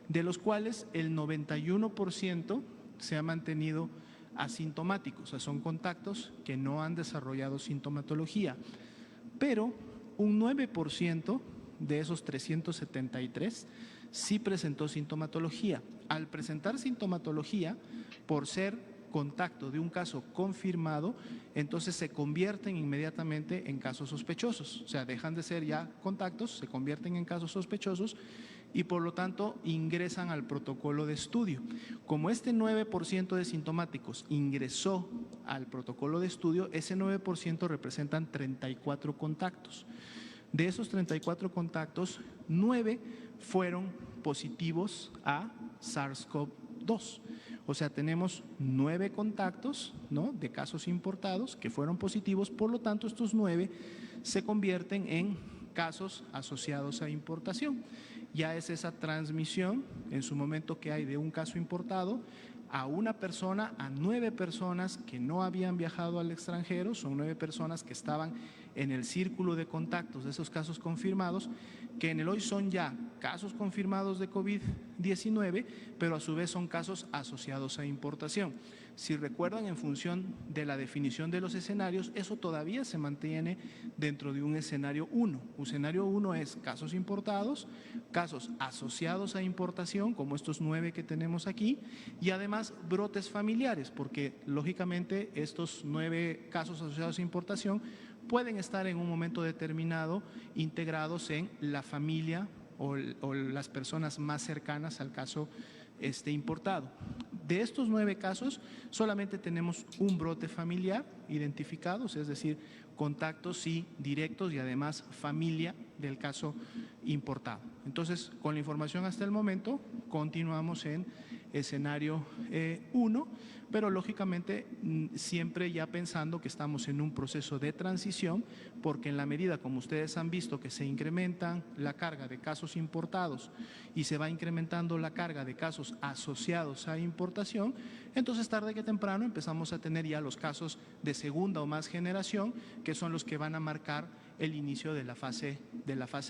de los cuales el 91% se ha mantenido asintomáticos, o sea, son contactos que no han desarrollado sintomatología, pero un 9% de esos 373 sí presentó sintomatología. Al presentar sintomatología, por ser contacto de un caso confirmado, entonces se convierten inmediatamente en casos sospechosos, o sea, dejan de ser ya contactos, se convierten en casos sospechosos y por lo tanto ingresan al protocolo de estudio. Como este 9% de sintomáticos ingresó al protocolo de estudio, ese 9% representan 34 contactos. De esos 34 contactos, 9 fueron positivos a SARS-CoV-2. O sea, tenemos 9 contactos, ¿no?, de casos importados que fueron positivos, por lo tanto estos 9 se convierten en casos asociados a importación. Ya es esa transmisión en su momento que hay de un caso importado a una persona, a 9 personas que no habían viajado al extranjero, son 9 personas que estaban en el círculo de contactos de esos casos confirmados, que en el hoy son ya casos confirmados de COVID-19, pero a su vez son casos asociados a importación. Si recuerdan, en función de la definición de los escenarios, eso todavía se mantiene dentro de un escenario 1. Un escenario 1 es casos importados, casos asociados a importación, como estos 9 que tenemos aquí, y además brotes familiares, porque lógicamente estos 9 casos asociados a importación pueden estar en un momento determinado integrados en la familia o las personas más cercanas al caso importado. De estos 9 casos, solamente tenemos un brote familiar identificado, es decir, contactos sí directos y además familia del caso importado. Entonces, con la información hasta el momento, continuamos en escenario 1, pero lógicamente siempre ya pensando que estamos en un proceso de transición, porque en la medida, como ustedes han visto, que se incrementan la carga de casos importados y se va incrementando la carga de casos asociados a importación, entonces tarde que temprano empezamos a tener ya los casos de segunda o más generación, que son los que van a marcar el inicio de la fase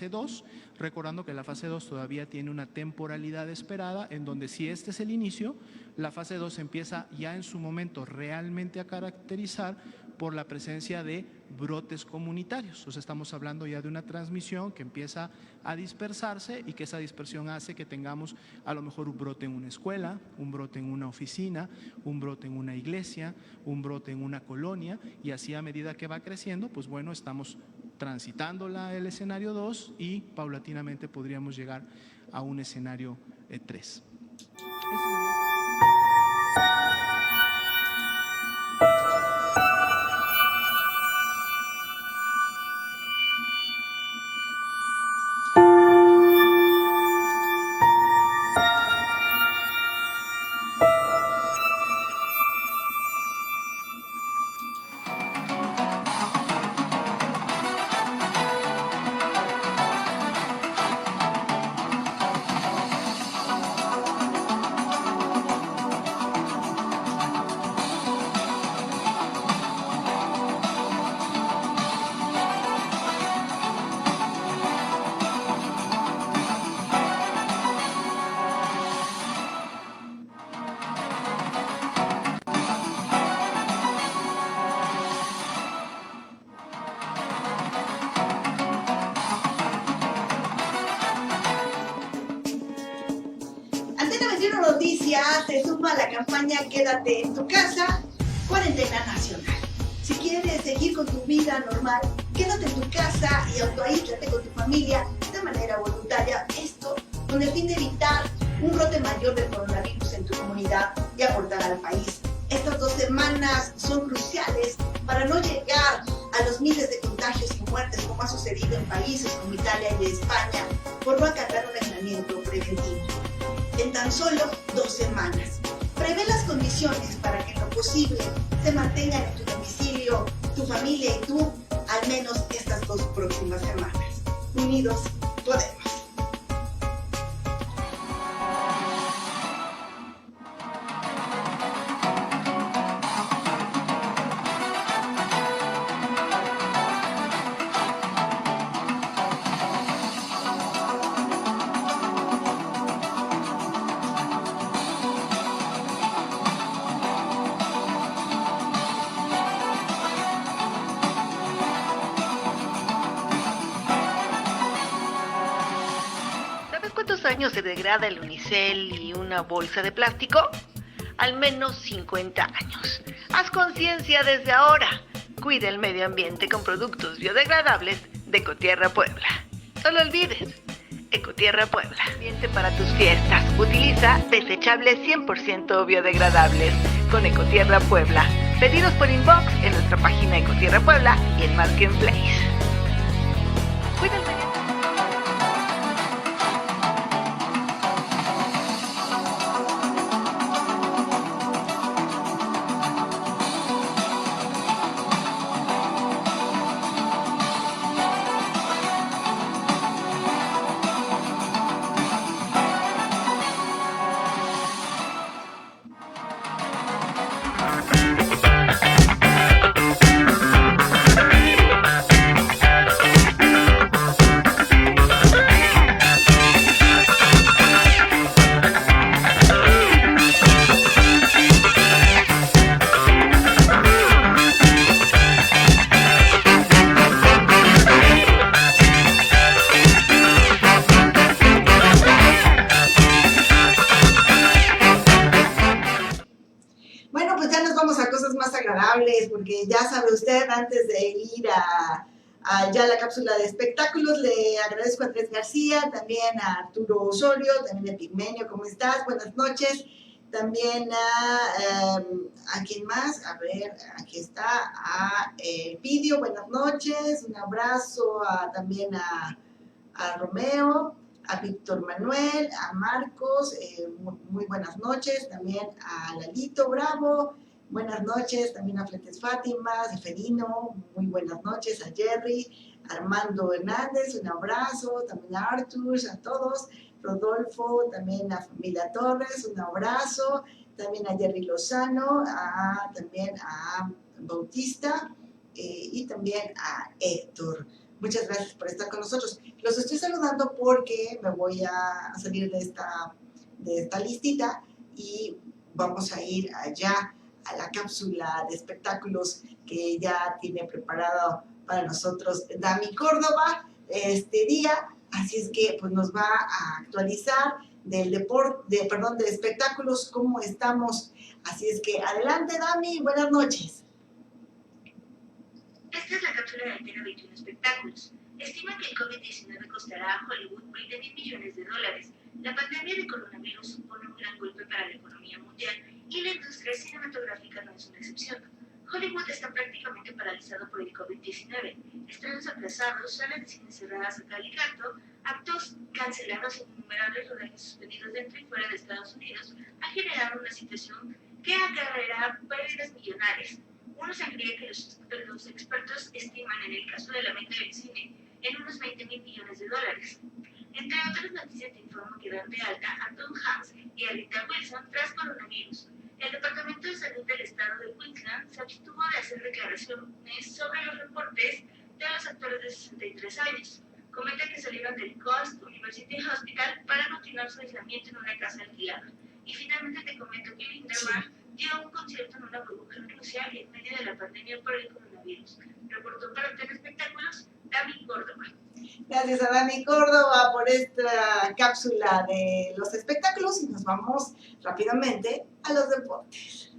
2, recordando que la fase 2 todavía tiene una temporalidad esperada, en donde si este es el inicio, la fase 2 empieza ya en su momento realmente a caracterizar por la presencia de brotes comunitarios. O sea, estamos hablando ya de una transmisión que empieza a dispersarse y que esa dispersión hace que tengamos a lo mejor un brote en una escuela, un brote en una oficina, un brote en una iglesia, un brote en una colonia, y así a medida que va creciendo, pues bueno, estamos transitando el escenario 2 y paulatinamente podríamos llegar a un escenario 3. Se suma a la campaña Quédate en tu casa, cuarentena nacional. Si quieres seguir con tu vida normal, quédate en tu casa y autoaíslate con tu familia de manera voluntaria. Esto con el fin de evitar un brote mayor de coronavirus en tu comunidad y aportar al país. Estas 2 semanas son cruciales para no llegar a los miles de contagios y muertes como ha sucedido en países como Italia y España por no acatar un aislamiento preventivo. En tan solo 2 semanas. Prevé las condiciones para que en lo posible se mantengan en tu domicilio, tu familia y tú al menos estas 2 próximas semanas. Unidos podemos. ¿Cuántos años se degrada el unicel y una bolsa de plástico? Al menos 50 años. Haz conciencia desde ahora. Cuida el medio ambiente con productos biodegradables de Ecotierra Puebla. No lo olvides. Ecotierra Puebla. Ambiente para tus fiestas. Utiliza desechables 100% biodegradables con Ecotierra Puebla. Pedidos por inbox en nuestra página Ecotierra Puebla y en Marketplace. Cuida el medio ambiente. Porque ya sabe usted, antes de ir a ya la cápsula de espectáculos, le agradezco a Andrés García, también a Arturo Osorio, también a Pigmenio, ¿cómo estás? Buenas noches. También a quién más, a ver, aquí está, a Pidio, buenas noches, un abrazo también a Romeo, a Víctor Manuel, a Marcos, muy buenas noches, también a Lalito Bravo. Buenas noches, también a Fletes Fátima, Seferino, muy buenas noches, a Jerry, Armando Hernández, un abrazo, también a Artur, a todos, Rodolfo, también a Familia Torres, un abrazo, también a Jerry Lozano, también a Bautista y también a Héctor. Muchas gracias por estar con nosotros. Los estoy saludando porque me voy a salir de esta listita y vamos a ir allá a la cápsula de espectáculos que ya tiene preparado para nosotros Dami Córdoba este día, así es que pues nos va a actualizar de espectáculos, cómo estamos, así es que adelante Dami, buenas noches. Esta es la cápsula de Antena 21 Espectáculos. Estima que el COVID-19 costará a Hollywood $20,000 millones. La pandemia de coronavirus supone un gran golpe para la economía mundial y la industria cinematográfica no es una excepción. Hollywood está prácticamente paralizado por el COVID-19. Estrenos aplazados, salas de cine cerradas a cal y canto, actos cancelados e innumerables rodajes suspendidos dentro y fuera de Estados Unidos han generado una situación que acarreará pérdidas millonarias. Uno se cree que los expertos estiman en el caso de la venta del cine en unos $20,000 millones. Entre otras noticias te informo que dan de alta a Tom Hanks y a Rita Wilson tras coronavirus. El Departamento de Salud del Estado de Queensland se abstuvo de hacer declaraciones sobre los reportes de los actores de 63 años. Comenta que salieron del Coast University Hospital para continuar su aislamiento en una casa alquilada. Y finalmente te comento que Lindemann dio un concierto en una burbuja en Rusia en medio de la pandemia por el coronavirus. Reportó para Antena Espectáculos, Dami Córdoba. Gracias a Dami Córdoba por esta cápsula de los espectáculos y nos vamos rápidamente a los deportes.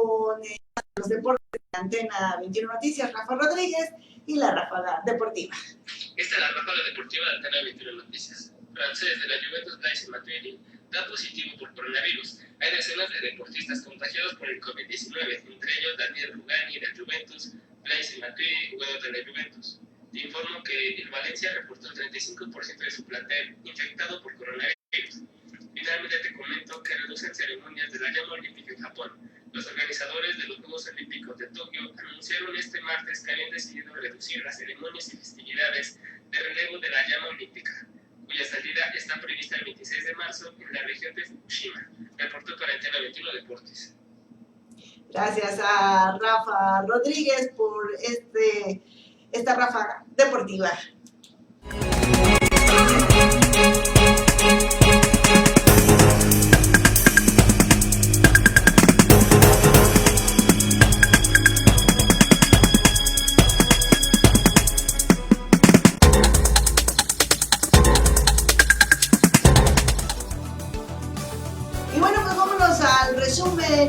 con los deportes de Antena 21 Noticias, Rafa Rodríguez y la ráfaga deportiva. Esta es la ráfaga deportiva de Antena 21 Noticias. Francés de la Juventus, Blaise Matuidi, da positivo por coronavirus. Hay decenas de deportistas contagiados por el COVID-19, entre ellos Daniel Rugani de la Juventus, Blaise Matuidi, jugador de la Juventus. Te informo que el Valencia reportó el 35% de su plantel infectado por coronavirus. Finalmente te comento que reducen ceremonias de la llama olímpica en Japón. Los organizadores de los Juegos Olímpicos de Tokio anunciaron este martes que habían decidido reducir las ceremonias y festividades de relevo de la llama olímpica, cuya salida está prevista el 26 de marzo en la región de Fukushima. Reportó para Antena 21 Deportes. Gracias a Rafa Rodríguez por esta ráfaga deportiva.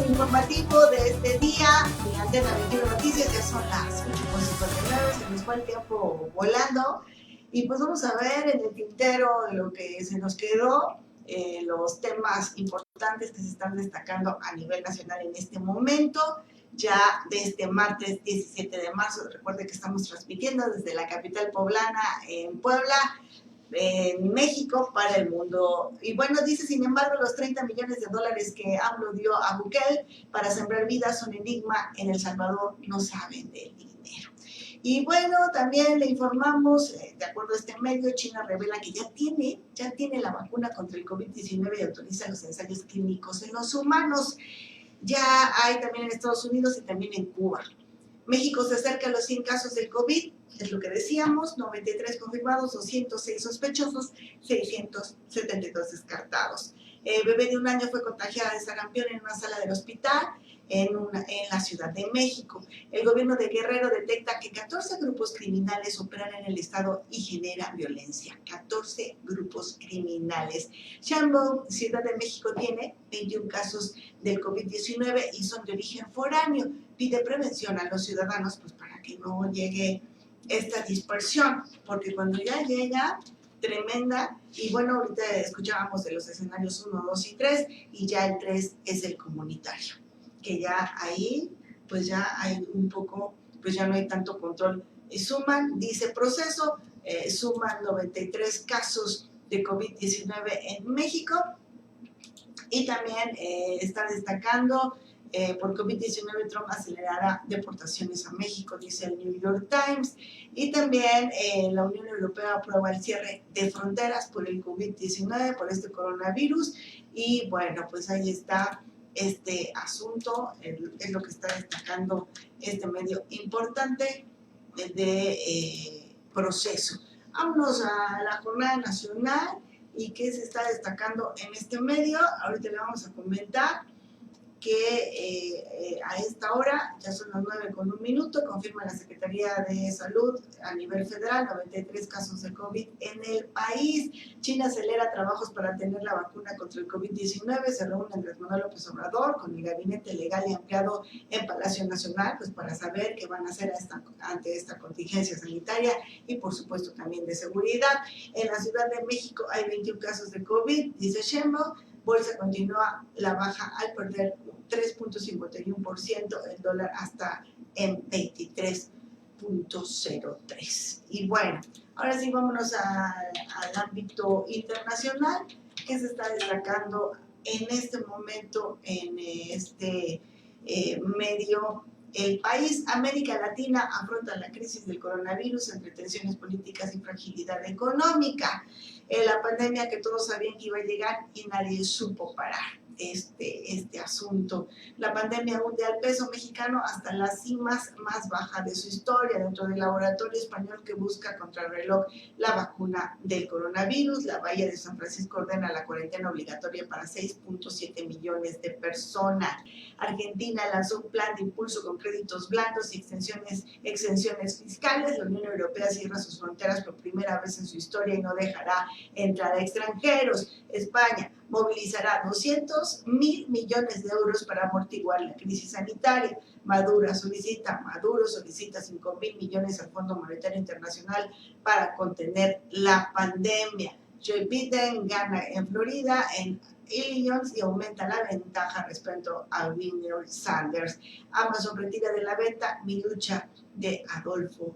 Informativo de este día de Antena 21 Noticias. Ya son las 8:59, se nos fue el tiempo volando y pues vamos a ver en el tintero de lo que se nos quedó, los temas importantes que se están destacando a nivel nacional en este momento, ya de este martes 17 de marzo. Recuerde que estamos transmitiendo desde la capital poblana en Puebla, en México, para el mundo. Y bueno, dice, sin embargo, los 30 millones de dólares que AMLO dio a Bukele para sembrar vida son enigma. En El Salvador no saben del dinero. Y bueno, también le informamos, de acuerdo a este medio, China revela que ya tiene la vacuna contra el COVID-19 y autoriza los ensayos clínicos en los humanos. Ya hay también en Estados Unidos y también en Cuba. México se acerca a los 100 casos del COVID, es lo que decíamos, 93 confirmados, 206 sospechosos, 672 descartados. Bebé de 1 año fue contagiada de sarampión en una sala del hospital en la Ciudad de México. El gobierno de Guerrero detecta que 14 grupos criminales operan en el estado y generan violencia. 14 grupos criminales. Sheinbaum, Ciudad de México, tiene 21 casos del COVID-19 y son de origen foráneo. Pide prevención a los ciudadanos pues para que no llegue esta dispersión, porque cuando ya llega, tremenda. Y bueno, ahorita escuchábamos de los escenarios 1, 2 y 3, y ya el 3 es el comunitario, que ya ahí, pues ya hay un poco, pues ya no hay tanto control. Suman, dice proceso, suman 93 casos de COVID-19 en México, y también está destacando, por COVID-19 Trump acelerará deportaciones a México, dice el New York Times. Y también la Unión Europea aprueba el cierre de fronteras por el COVID-19, por este coronavirus. Y bueno, pues ahí está este asunto, es lo que está destacando este medio importante de proceso. Vámonos a la jornada nacional y qué se está destacando en este medio. Ahorita le vamos a comentar que a esta hora, ya son las 9:01, confirma la Secretaría de Salud a nivel federal 93 casos de COVID en el país. China acelera trabajos para tener la vacuna contra el COVID-19. Se reúne Andrés Manuel López Obrador con el gabinete legal y ampliado en Palacio Nacional, pues para saber qué van a hacer ante esta contingencia sanitaria y por supuesto también de seguridad. En la Ciudad de México hay 21 casos de COVID, dice Sheinbaum. Bolsa continúa la baja al perder 3.51%, el dólar hasta en 23.03. Y bueno, ahora sí vámonos al ámbito internacional, que se está destacando en este momento en este medio. El país, América Latina, afronta la crisis del coronavirus entre tensiones políticas y fragilidad económica. La pandemia que todos sabían que iba a llegar y nadie supo parar este asunto. La pandemia hunde al peso mexicano hasta las cimas más bajas de su historia, dentro del laboratorio español que busca contrarreloj la vacuna del coronavirus. La Bahía de San Francisco ordena la cuarentena obligatoria para 6.7 millones de personas. Argentina lanzó un plan de impulso con créditos blandos y exenciones fiscales. La Unión Europea cierra sus fronteras por primera vez en su historia y no dejará entrar a extranjeros. España movilizará 200.000 millones de euros para amortiguar la crisis sanitaria. Maduro solicita 5.000 millones al Fondo Monetario Internacional para contener la pandemia. Joe Biden gana en Florida, en Illinois, y aumenta la ventaja respecto a Bernie Sanders. Amazon retira de la venta Mi lucha de Adolfo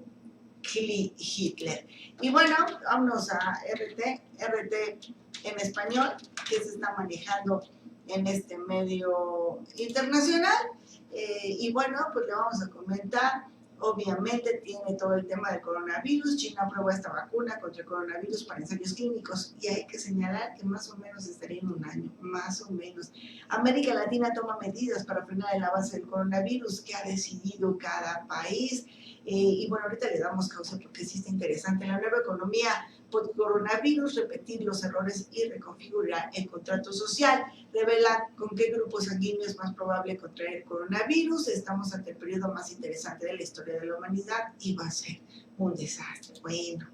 Hitler. Y bueno, vámonos a RT en español, que se está manejando en este medio internacional. Y bueno, pues le vamos a comentar. Obviamente tiene todo el tema del coronavirus. China aprueba esta vacuna contra el coronavirus para ensayos clínicos, y hay que señalar que más o menos estaría en un año, más o menos. América Latina toma medidas para frenar el avance del coronavirus que ha decidido cada país. Y bueno, ahorita le damos causa porque sí está interesante. La nueva economía por coronavirus, repetir los errores y reconfigurar el contrato social. Revela con qué grupo sanguíneo es más probable contraer el coronavirus. Estamos ante el periodo más interesante de la historia de la humanidad y va a ser un desastre. Bueno,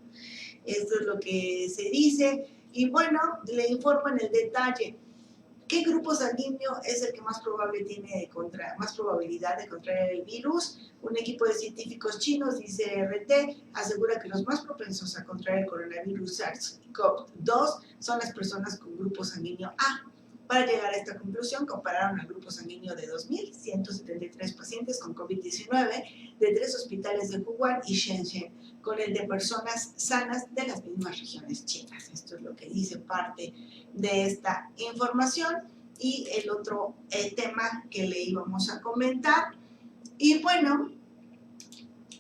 esto es lo que se dice. Y bueno, le informo en el detalle. ¿Qué grupo sanguíneo es el que más más probabilidad de contraer el virus? Un equipo de científicos chinos, dice RT, asegura que los más propensos a contraer el coronavirus SARS-CoV-2 son las personas con grupo sanguíneo A. Para llegar a esta conclusión, compararon al grupo sanguíneo de 2.173 pacientes con COVID-19 de 3 hospitales de Wuhan y Shenzhen con el de personas sanas de las mismas regiones chinas. Esto es lo que dice parte de esta información. Y el otro tema que le íbamos a comentar. Y bueno,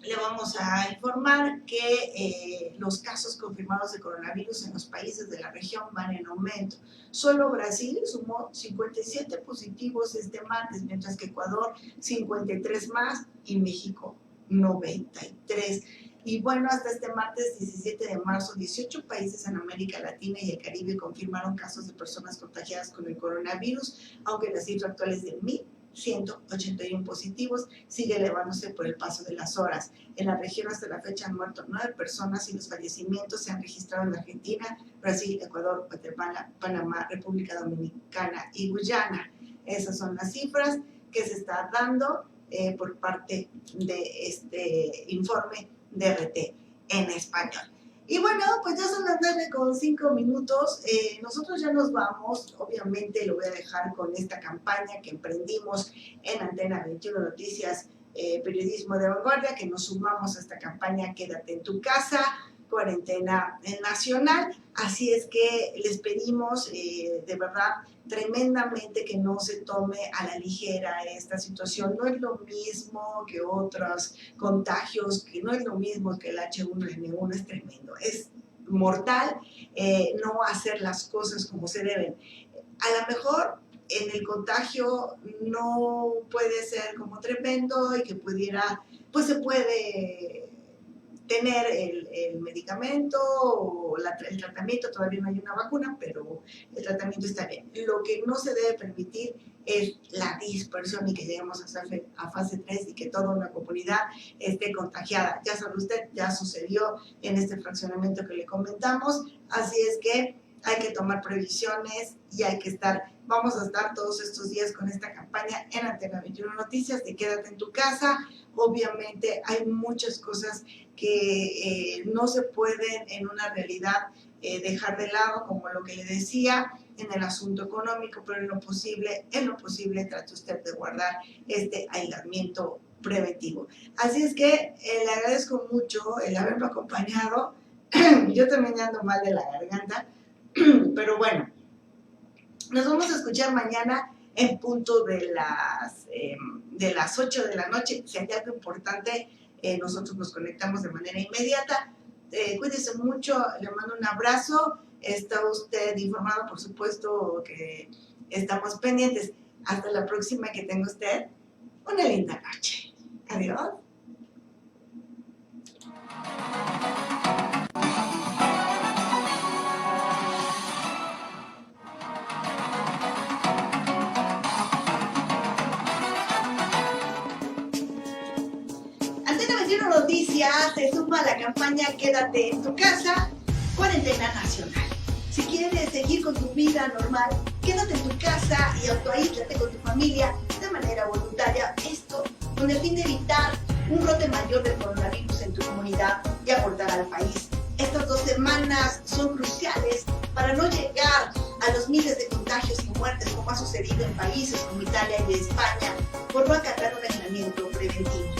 le vamos a informar que los casos confirmados de coronavirus en los países de la región van en aumento. Solo Brasil sumó 57 positivos este martes, mientras que Ecuador 53 más y México 93. Y bueno, hasta este martes 17 de marzo, 18 países en América Latina y el Caribe confirmaron casos de personas contagiadas con el coronavirus, aunque la cifra actual es de 1.181 positivos, sigue elevándose por el paso de las horas. En la región hasta la fecha han muerto 9 personas y los fallecimientos se han registrado en Argentina, Brasil, Ecuador, Guatemala, Panamá, República Dominicana y Guyana. Esas son las cifras que se está dando por parte de este informe de RT en español. Y bueno, pues ya son las 9:05. Nosotros ya nos vamos. Obviamente lo voy a dejar con esta campaña que emprendimos en Antena 21 Noticias, Periodismo de Vanguardia, que nos sumamos a esta campaña Quédate en tu casa, cuarentena nacional. Así es que les pedimos de verdad tremendamente que no se tome a la ligera esta situación. No es lo mismo que otros contagios, que no es lo mismo que el H1N1, es tremendo, es mortal no hacer las cosas como se deben. A lo mejor en el contagio no puede ser como tremendo y que pudiera, pues se puede tener el medicamento o el tratamiento. Todavía no hay una vacuna, pero el tratamiento está bien. Lo que no se debe permitir es la dispersión y que lleguemos a fase 3 y que toda una comunidad esté contagiada. Ya sabe usted, ya sucedió en este fraccionamiento que le comentamos, así es que hay que tomar previsiones y hay que vamos a estar todos estos días con esta campaña en Antena 21 Noticias de Quédate en tu casa. Obviamente hay muchas cosas que no se pueden en una realidad dejar de lado, como lo que le decía en el asunto económico, pero en lo posible trate usted de guardar este aislamiento preventivo. Así es que le agradezco mucho el haberme acompañado. Yo también ando mal de la garganta, pero bueno, nos vamos a escuchar mañana en punto de las 8 de la noche. Si hay algo importante, nosotros nos conectamos de manera inmediata. Cuídese mucho, le mando un abrazo. Está usted informado, por supuesto, que estamos pendientes. Hasta la próxima, que tenga usted una linda noche. Adiós. Noticias se suma a la campaña Quédate en tu casa, cuarentena nacional. Si quieres seguir con tu vida normal, Quédate en tu casa y autoaíslate con tu familia de manera voluntaria. Esto con el fin de evitar un brote mayor del coronavirus en tu comunidad y aportar al país. Estas 2 semanas son cruciales para no llegar a los miles de contagios y muertes como ha sucedido en países como Italia y España por no acatar un aislamiento preventivo.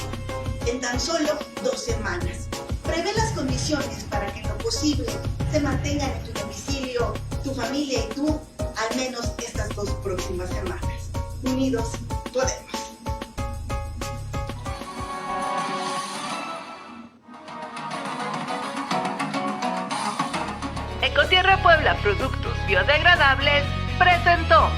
En tan solo 2 semanas. Prevé las condiciones para que en lo posible se mantengan en tu domicilio, tu familia y tú, al menos estas 2 próximas semanas. Unidos podemos. Ecotierra Puebla Productos Biodegradables presentó